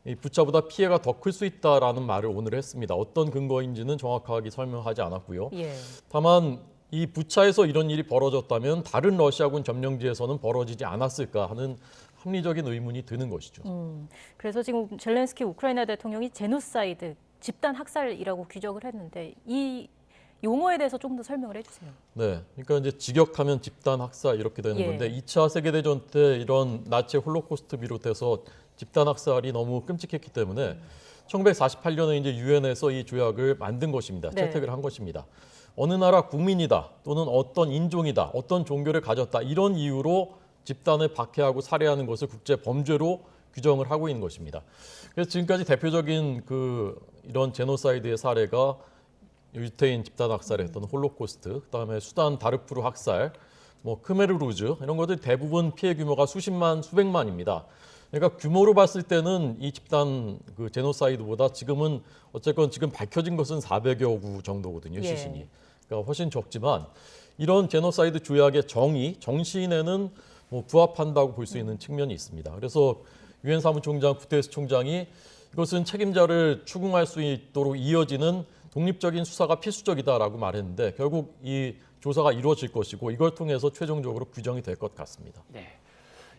이 부차보다 피해가 더 클 수 있다라는 말을 오늘 했습니다. 어떤 근거인지는 정확하게 설명하지 않았고요. 예. 다만 이 부차에서 이런 일이 벌어졌다면 다른 러시아군 점령지에서는 벌어지지 않았을까 하는 합리적인 의문이 드는 것이죠. 그래서 지금 젤렌스키 우크라이나 대통령이 제노사이드, 집단 학살이라고 규정을 했는데 이 용어에 대해서 조금 더 설명을 해주세요. 네, 그러니까 이제 직역하면 집단 학살 이렇게 되는 예. 건데 2차 세계대전 때 이런 나치 홀로코스트 비롯해서 집단 학살이 너무 끔찍했기 때문에 1948년에 이제 유엔에서 이 조약을 만든 것입니다. 네. 채택을 한 것입니다. 어느 나라 국민이다 또는 어떤 인종이다, 어떤 종교를 가졌다 이런 이유로 집단을 박해하고 살해하는 것을 국제 범죄로 규정을 하고 있는 것입니다. 그래서 지금까지 대표적인 이런 제노사이드의 사례가 유태인 집단 학살했던 홀로코스트, 그다음에 수단 다르푸르 학살, 뭐 크메르루즈 이런 것들 대부분 피해 규모가 수십만, 수백만입니다. 그러니까 규모로 봤을 때는 이 집단 제노사이드보다 지금은 어쨌건 지금 밝혀진 것은 400여 구 정도거든요, 예. 시신이. 그러니까 훨씬 적지만 이런 제노사이드 조약의 정신에는 뭐 부합한다고 볼 수 있는 측면이 있습니다. 그래서 유엔 사무총장 구테레스 총장이 이것은 책임자를 추궁할 수 있도록 이어지는 독립적인 수사가 필수적이다라고 말했는데 결국 이 조사가 이루어질 것이고 이걸 통해서 최종적으로 규정이 될 것 같습니다. 네.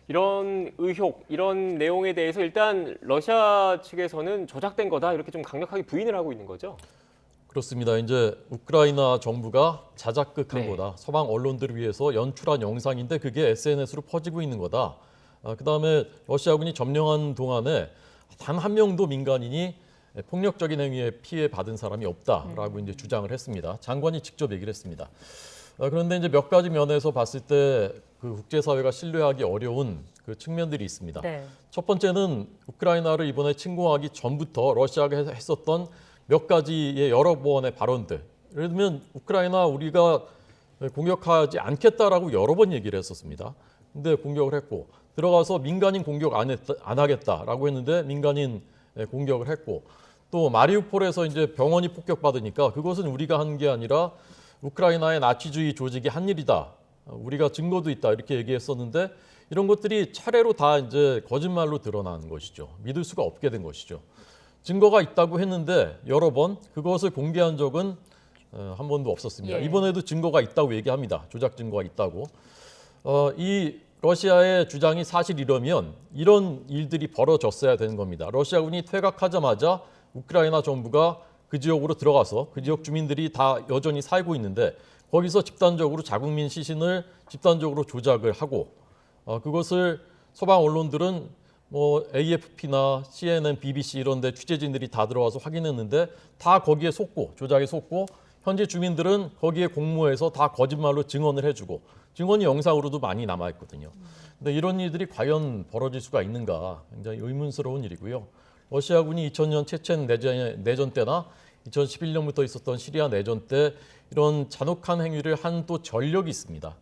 이런 의혹, 이런 내용에 대해서 일단 러시아 측에서는 조작된 거다 이렇게 좀 강력하게 부인을 하고 있는 거죠. 그렇습니다. 이제 우크라이나 정부가 자작극한 네. 거다. 서방 언론들을 위해서 연출한 영상인데 그게 SNS로 퍼지고 있는 거다. 그다음에 러시아군이 점령한 동안에 단 한 명도 민간인이 폭력적인 행위에 피해 받은 사람이 없다라고 이제 주장을 했습니다. 장관이 직접 얘기를 했습니다. 그런데 이제 몇 가지 면에서 봤을 때 국제사회가 신뢰하기 어려운 측면들이 있습니다. 네. 첫 번째는 우크라이나를 이번에 침공하기 전부터 러시아가 했었던 몇 가지의 여러 번의 발언들. 예를 들면 우크라이나 우리가 공격하지 않겠다라고 여러 번 얘기를 했었습니다. 근데 공격을 했고 들어가서 민간인 공격 안 하겠다라고 했는데 민간인 공격을 했고 또 마리우폴에서 이제 병원이 폭격받으니까 그것은 우리가 한 게 아니라 우크라이나의 나치주의 조직이 한 일이다. 우리가 증거도 있다 이렇게 얘기했었는데 이런 것들이 차례로 다 이제 거짓말로 드러나는 것이죠. 믿을 수가 없게 된 것이죠. 증거가 있다고 했는데 여러 번 그것을 공개한 적은 한 번도 없었습니다. 예. 이번에도 증거가 있다고 얘기합니다. 조작 증거가 있다고. 이 러시아의 주장이 사실이라면 이런 일들이 벌어졌어야 되는 겁니다. 러시아군이 퇴각하자마자 우크라이나 정부가 그 지역으로 들어가서 그 지역 주민들이 다 여전히 살고 있는데 거기서 집단적으로 자국민 시신을 집단적으로 조작을 하고 그것을 서방 언론들은 뭐 AFP나 CNN, BBC 이런 데 취재진들이 다 들어와서 확인했는데 다 거기에 속고 조작에 속고 현지 주민들은 거기에 공모해서 다 거짓말로 증언을 해주고 증언이 영상으로도 많이 남아있거든요. 근데 이런 일들이 과연 벌어질 수가 있는가 굉장히 의문스러운 일이고요. 러시아군이 2000년 체첸 내전 때나 2011년부터 있었던 시리아 내전 때 이런 잔혹한 행위를 한 또 전력이 있습니다.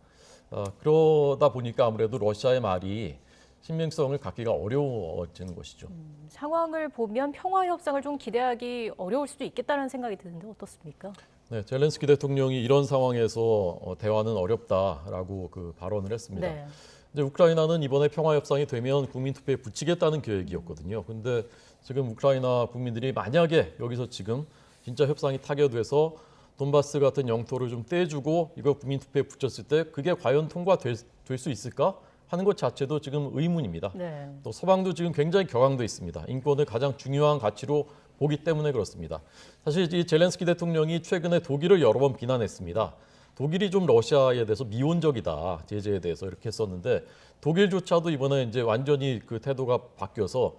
그러다 보니까 아무래도 러시아의 말이 신빙성을 갖기가 어려워지는 것이죠. 상황을 보면 평화 협상을 좀 기대하기 어려울 수도 있겠다는 생각이 드는데 어떻습니까? 네, 젤렌스키 대통령이 이런 상황에서 대화는 어렵다라고 발언을 했습니다. 네. 이제 우크라이나는 이번에 평화 협상이 되면 국민투표에 붙이겠다는 계획이었거든요. 근데 지금 우크라이나 국민들이 만약에 여기서 지금 진짜 협상이 타결돼서 돈바스 같은 영토를 좀 떼주고 이거 국민투표에 붙였을 때 그게 과연 통과될 수 있을까 하는 것 자체도 지금 의문입니다. 네. 또 서방도 지금 굉장히 격앙돼 있습니다. 인권을 가장 중요한 가치로 보기 때문에 그렇습니다. 사실 이 젤렌스키 대통령이 최근에 독일을 여러 번 비난했습니다. 독일이 좀 러시아에 대해서 미온적이다, 제재에 대해서 이렇게 했었는데 독일조차도 이번에 이제 완전히 그 태도가 바뀌어서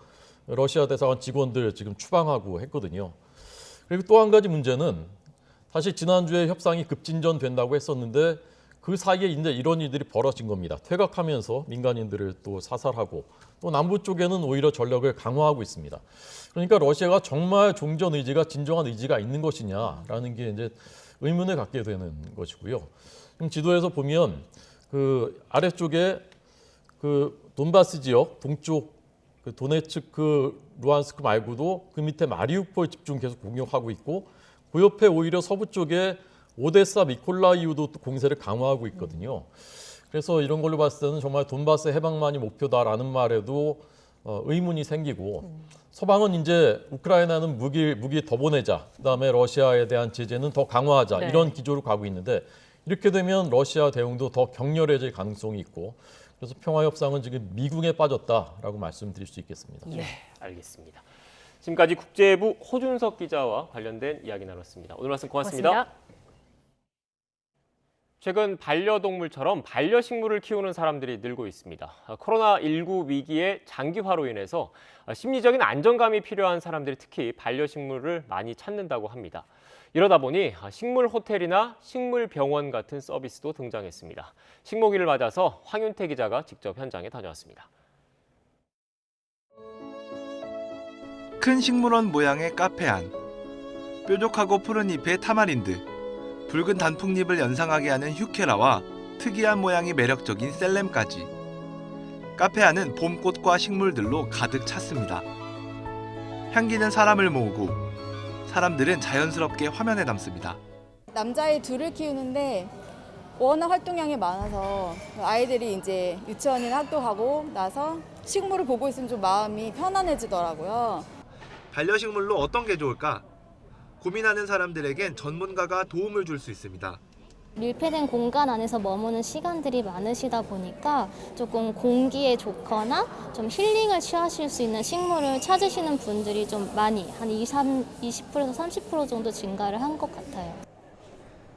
러시아 대사관 직원들 지금 추방하고 했거든요. 그리고 또 한 가지 문제는 사실 지난주에 협상이 급진전된다고 했었는데 그 사이에 이제 이런 일들이 벌어진 겁니다. 퇴각하면서 민간인들을 또 사살하고 또 남부 쪽에는 오히려 전력을 강화하고 있습니다. 그러니까 러시아가 정말 종전 의지가 진정한 의지가 있는 것이냐라는 게 이제 의문을 갖게 되는 것이고요. 그럼 지도에서 보면 그 아래쪽에 그 돈바스 지역 동쪽 그 도네츠크, 루안스크 말고도 그 밑에 마리우폴 집중 계속 공격하고 있고 그 옆에 오히려 서부 쪽에 오데사, 미콜라이우도 공세를 강화하고 있거든요. 그래서 이런 걸로 봤을 때는 정말 돈바스 해방만이 목표다라는 말에도 의문이 생기고 서방은 이제 우크라이나는 무기 더 보내자, 그다음에 러시아에 대한 제재는 더 강화하자 네. 이런 기조로 가고 있는데 이렇게 되면 러시아 대응도 더 격렬해질 가능성이 있고 그래서 평화협상은 지금 미궁에 빠졌다라고 말씀드릴 수 있겠습니다. 네, 알겠습니다. 지금까지 국제부 호준석 기자와 관련된 이야기 나눴습니다. 오늘 말씀 고맙습니다. 최근 반려동물처럼 반려식물을 키우는 사람들이 늘고 있습니다. 코로나19 위기의 장기화로 인해서 심리적인 안정감이 필요한 사람들이 특히 반려식물을 많이 찾는다고 합니다. 이러다 보니 식물 호텔이나 식물 병원 같은 서비스도 등장했습니다. 식모기를 맞아서 황윤태 기자가 직접 현장에 다녀왔습니다. 큰 식물원 모양의 카페 안, 뾰족하고 푸른 잎의 타마린드, 붉은 단풍잎을 연상하게 하는 휴케라와 특이한 모양이 매력적인 셀렘까지. 카페 안은 봄꽃과 식물들로 가득 찼습니다. 향기는 사람을 모으고 사람들은 자연스럽게 화면에 담습니다. 남자아이 둘을 키우는데 워낙 활동량이 많아서 아이들이 이제 유치원이나 학교 가고 나서 식물을 보고 있으면 좀 마음이 편안해지더라고요. 반려식물로 어떤 게 좋을까? 고민하는 사람들에겐 전문가가 도움을 줄 수 있습니다. 밀폐된 공간 안에서 머무는 시간들이 많으시다 보니까 조금 공기에 좋거나 좀 힐링을 취하실 수 있는 식물을 찾으시는 분들이 좀 많이 한 20%에서 30% 정도 증가를 한 것 같아요.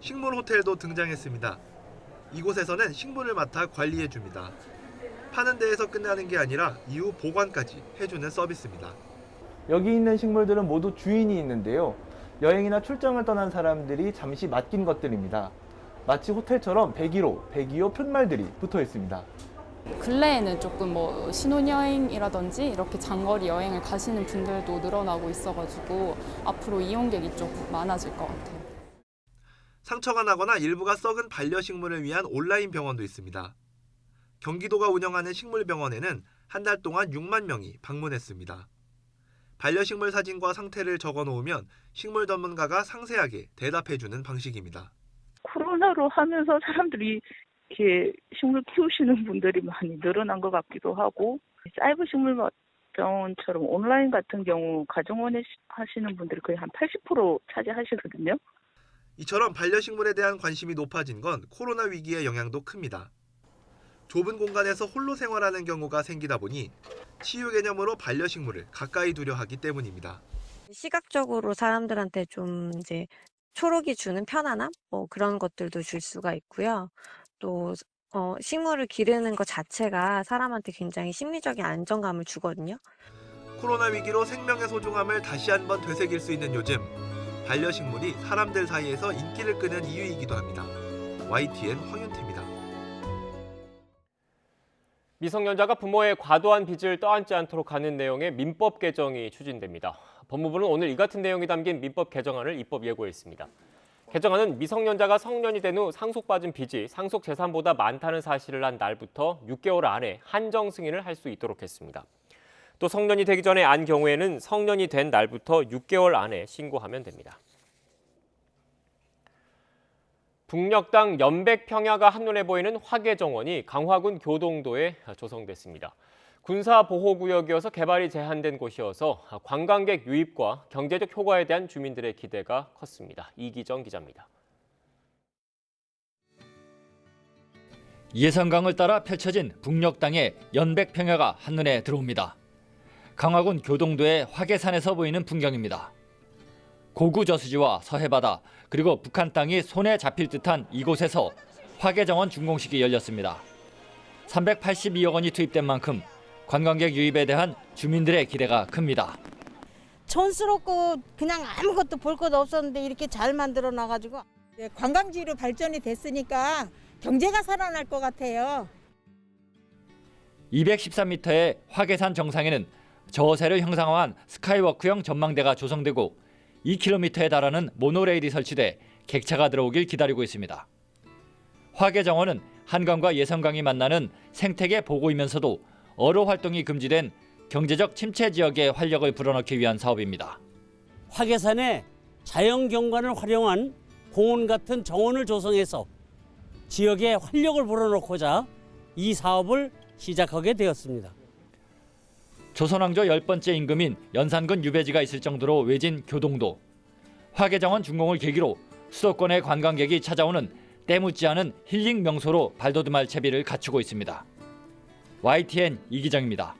식물 호텔도 등장했습니다. 이곳에서는 식물을 맡아 관리해 줍니다. 파는 데에서 끝나는 게 아니라 이후 보관까지 해주는 서비스입니다. 여기 있는 식물들은 모두 주인이 있는데요. 여행이나 출장을 떠난 사람들이 잠시 맡긴 것들입니다. 마치 호텔처럼 배기호 푯말들이 붙어 있습니다. 근래에는 조금 신혼여행이라든지 이렇게 장거리 여행을 가시는 분들도 늘어나고 있어가지고 앞으로 이용객이 좀 많아질 것 같아요. 상처가 나거나 일부가 썩은 반려식물을 위한 온라인 병원도 있습니다. 경기도가 운영하는 식물병원에는 한 달 동안 6만 명이 방문했습니다. 반려식물 사진과 상태를 적어놓으면 식물 전문가가 상세하게 대답해주는 방식입니다. 코로나로 하면서 사람들이 이렇게 식물 키우시는 분들이 많이 늘어난 것 같기도 하고, 사이버 식물 병원처럼 온라인 같은 경우 가정원에 하시는 분들이 거의 한 80% 차지하시거든요. 이처럼 반려식물에 대한 관심이 높아진 건 코로나 위기의 영향도 큽니다. 좁은 공간에서 홀로 생활하는 경우가 생기다 보니 치유 개념으로 반려식물을 가까이 두려 하기 때문입니다. 시각적으로 사람들한테 좀 이제 초록이 주는 편안함, 그런 것들도 줄 수가 있고요. 또 식물을 기르는 것 자체가 사람한테 굉장히 심리적인 안정감을 주거든요. 코로나 위기로 생명의 소중함을 다시 한번 되새길 수 있는 요즘, 반려식물이 사람들 사이에서 인기를 끄는 이유이기도 합니다. YTN 황윤태입니다. 미성년자가 부모의 과도한 빚을 떠안지 않도록 하는 내용의 민법 개정이 추진됩니다. 법무부는 오늘 이 같은 내용이 담긴 민법 개정안을 입법 예고했습니다. 개정안은 미성년자가 성년이 된 후 상속받은 빚이 상속 재산보다 많다는 사실을 한 날부터 6개월 안에 한정 승인을 할 수 있도록 했습니다. 또 성년이 되기 전에 안 경우에는 성년이 된 날부터 6개월 안에 신고하면 됩니다. 북녘땅 연백평야가 한눈에 보이는 화계정원이 강화군 교동도에 조성됐습니다. 군사보호구역이어서 개발이 제한된 곳이어서 관광객 유입과 경제적 효과에 대한 주민들의 기대가 컸습니다. 이기정 기자입니다. 예산강을 따라 펼쳐진 북녘땅의 연백평야가 한눈에 들어옵니다. 강화군 교동도의 화계산에서 보이는 풍경입니다. 고구 저수지와 서해바다 그리고 북한 땅이 손에 잡힐 듯한 이곳에서 화계정원 준공식이 열렸습니다. 382억 원이 투입된 만큼 관광객 유입에 대한 주민들의 기대가 큽니다. 촌스럽고 그냥 아무것도 볼 것 없었는데 이렇게 잘 만들어 놔가지고 관광지로 발전이 됐으니까 경제가 살아날 것 같아요. 213m의 화계산 정상에는 저세를 형상화한 스카이워크형 전망대가 조성되고 2km에 달하는 모노레일이 설치돼 객차가 들어오길 기다리고 있습니다. 화계정원은 한강과 예성강이 만나는 생태계 보고이면서도 어로 활동이 금지된 경제적 침체 지역에 활력을 불어넣기 위한 사업입니다. 화계산에 자연경관을 활용한 공원 같은 정원을 조성해서 지역에 활력을 불어넣고자 이 사업을 시작하게 되었습니다. 조선왕조 10번째 임금인 연산군 유배지가 있을 정도로 외진 교동도. 화개정원 준공을 계기로 수도권의 관광객이 찾아오는 때묻지 않은 힐링 명소로 발돋움할 채비를 갖추고 있습니다. YTN 이기정입니다.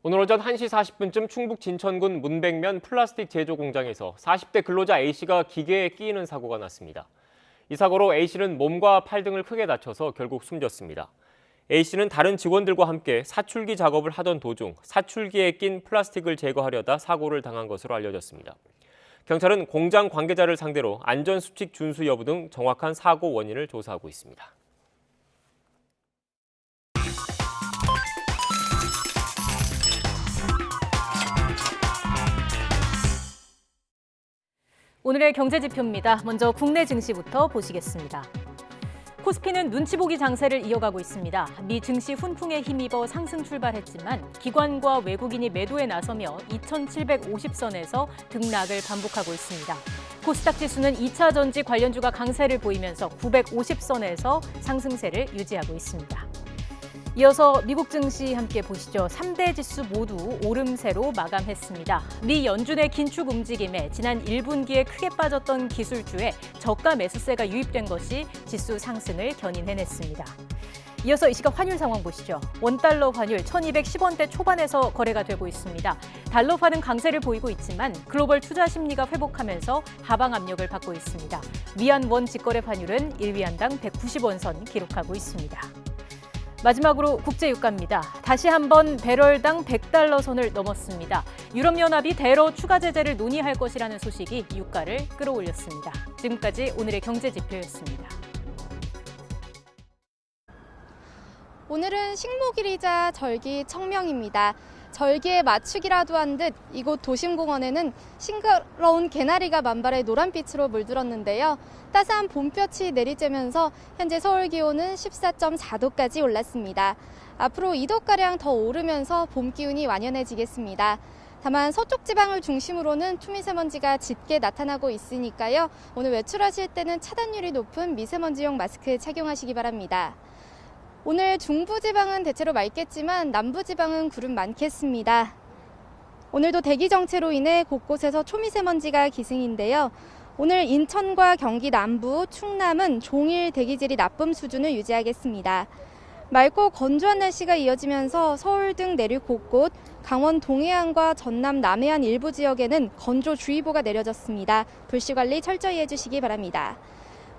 오늘 오전 1시 40분쯤 충북 진천군 문백면 플라스틱 제조 공장에서 40대 근로자 A씨가 기계에 끼이는 사고가 났습니다. 이 사고로 A씨는 몸과 팔 등을 크게 다쳐서 결국 숨졌습니다. A씨는 다른 직원들과 함께 사출기 작업을 하던 도중 사출기에 낀 플라스틱을 제거하려다 사고를 당한 것으로 알려졌습니다. 경찰은 공장 관계자를 상대로 안전수칙 준수 여부 등 정확한 사고 원인을 조사하고 있습니다. 오늘의 경제지표입니다. 먼저 국내 증시부터 보시겠습니다. 코스피는 눈치보기 장세를 이어가고 있습니다. 미 증시 훈풍에 힘입어 상승 출발했지만 기관과 외국인이 매도에 나서며 2,750선에서 등락을 반복하고 있습니다. 코스닥 지수는 2차 전지 관련주가 강세를 보이면서 950선에서 상승세를 유지하고 있습니다. 이어서 미국 증시 함께 보시죠. 3대 지수 모두 오름세로 마감했습니다. 미 연준의 긴축 움직임에 지난 1분기에 크게 빠졌던 기술주에 저가 매수세가 유입된 것이 지수 상승을 견인해냈습니다. 이어서 이 시각 환율 상황 보시죠. 원달러 환율 1210원대 초반에서 거래가 되고 있습니다. 달러화는 강세를 보이고 있지만 글로벌 투자 심리가 회복하면서 하방 압력을 받고 있습니다. 위안 원 직거래 환율은 1위안당 190원 선 기록하고 있습니다. 마지막으로 국제유가입니다. 다시 한번 배럴당 100달러 선을 넘었습니다. 유럽연합이 대러 추가 제재를 논의할 것이라는 소식이 유가를 끌어올렸습니다. 지금까지 오늘의 경제지표였습니다. 오늘은 식목일이자 절기 청명입니다. 절기에 맞추기라도 한 듯 이곳 도심공원에는 싱그러운 개나리가 만발의 노란빛으로 물들었는데요. 따스한 봄볕이 내리쬐면서 현재 서울 기온은 14.4도까지 올랐습니다. 앞으로 2도가량 더 오르면서 봄 기운이 완연해지겠습니다. 다만 서쪽 지방을 중심으로는 초미세먼지가 짙게 나타나고 있으니까요. 오늘 외출하실 때는 차단율이 높은 미세먼지용 마스크 착용하시기 바랍니다. 오늘 중부지방은 대체로 맑겠지만 남부지방은 구름 많겠습니다. 오늘도 대기 정체로 인해 곳곳에서 초미세먼지가 기승인데요. 오늘 인천과 경기 남부, 충남은 종일 대기질이 나쁨 수준을 유지하겠습니다. 맑고 건조한 날씨가 이어지면서 서울 등 내륙 곳곳, 강원 동해안과 전남 남해안 일부 지역에는 건조주의보가 내려졌습니다. 불씨관리 철저히 해주시기 바랍니다.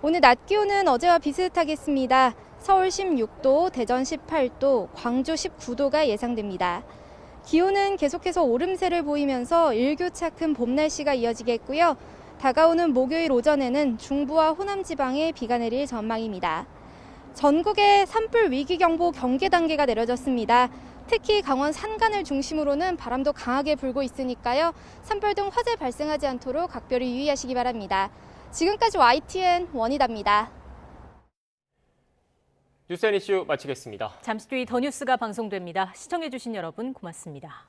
오늘 낮 기온은 어제와 비슷하겠습니다. 서울 16도, 대전 18도, 광주 19도가 예상됩니다. 기온은 계속해서 오름세를 보이면서 일교차 큰 봄 날씨가 이어지겠고요. 다가오는 목요일 오전에는 중부와 호남 지방에 비가 내릴 전망입니다. 전국에 산불 위기경보 경계 단계가 내려졌습니다. 특히 강원 산간을 중심으로는 바람도 강하게 불고 있으니까요. 산불 등 화재 발생하지 않도록 각별히 유의하시기 바랍니다. 지금까지 YTN 원희다입니다. 뉴스 앤 이슈 마치겠습니다. 잠시 뒤 더 뉴스가 방송됩니다. 시청해주신 여러분 고맙습니다.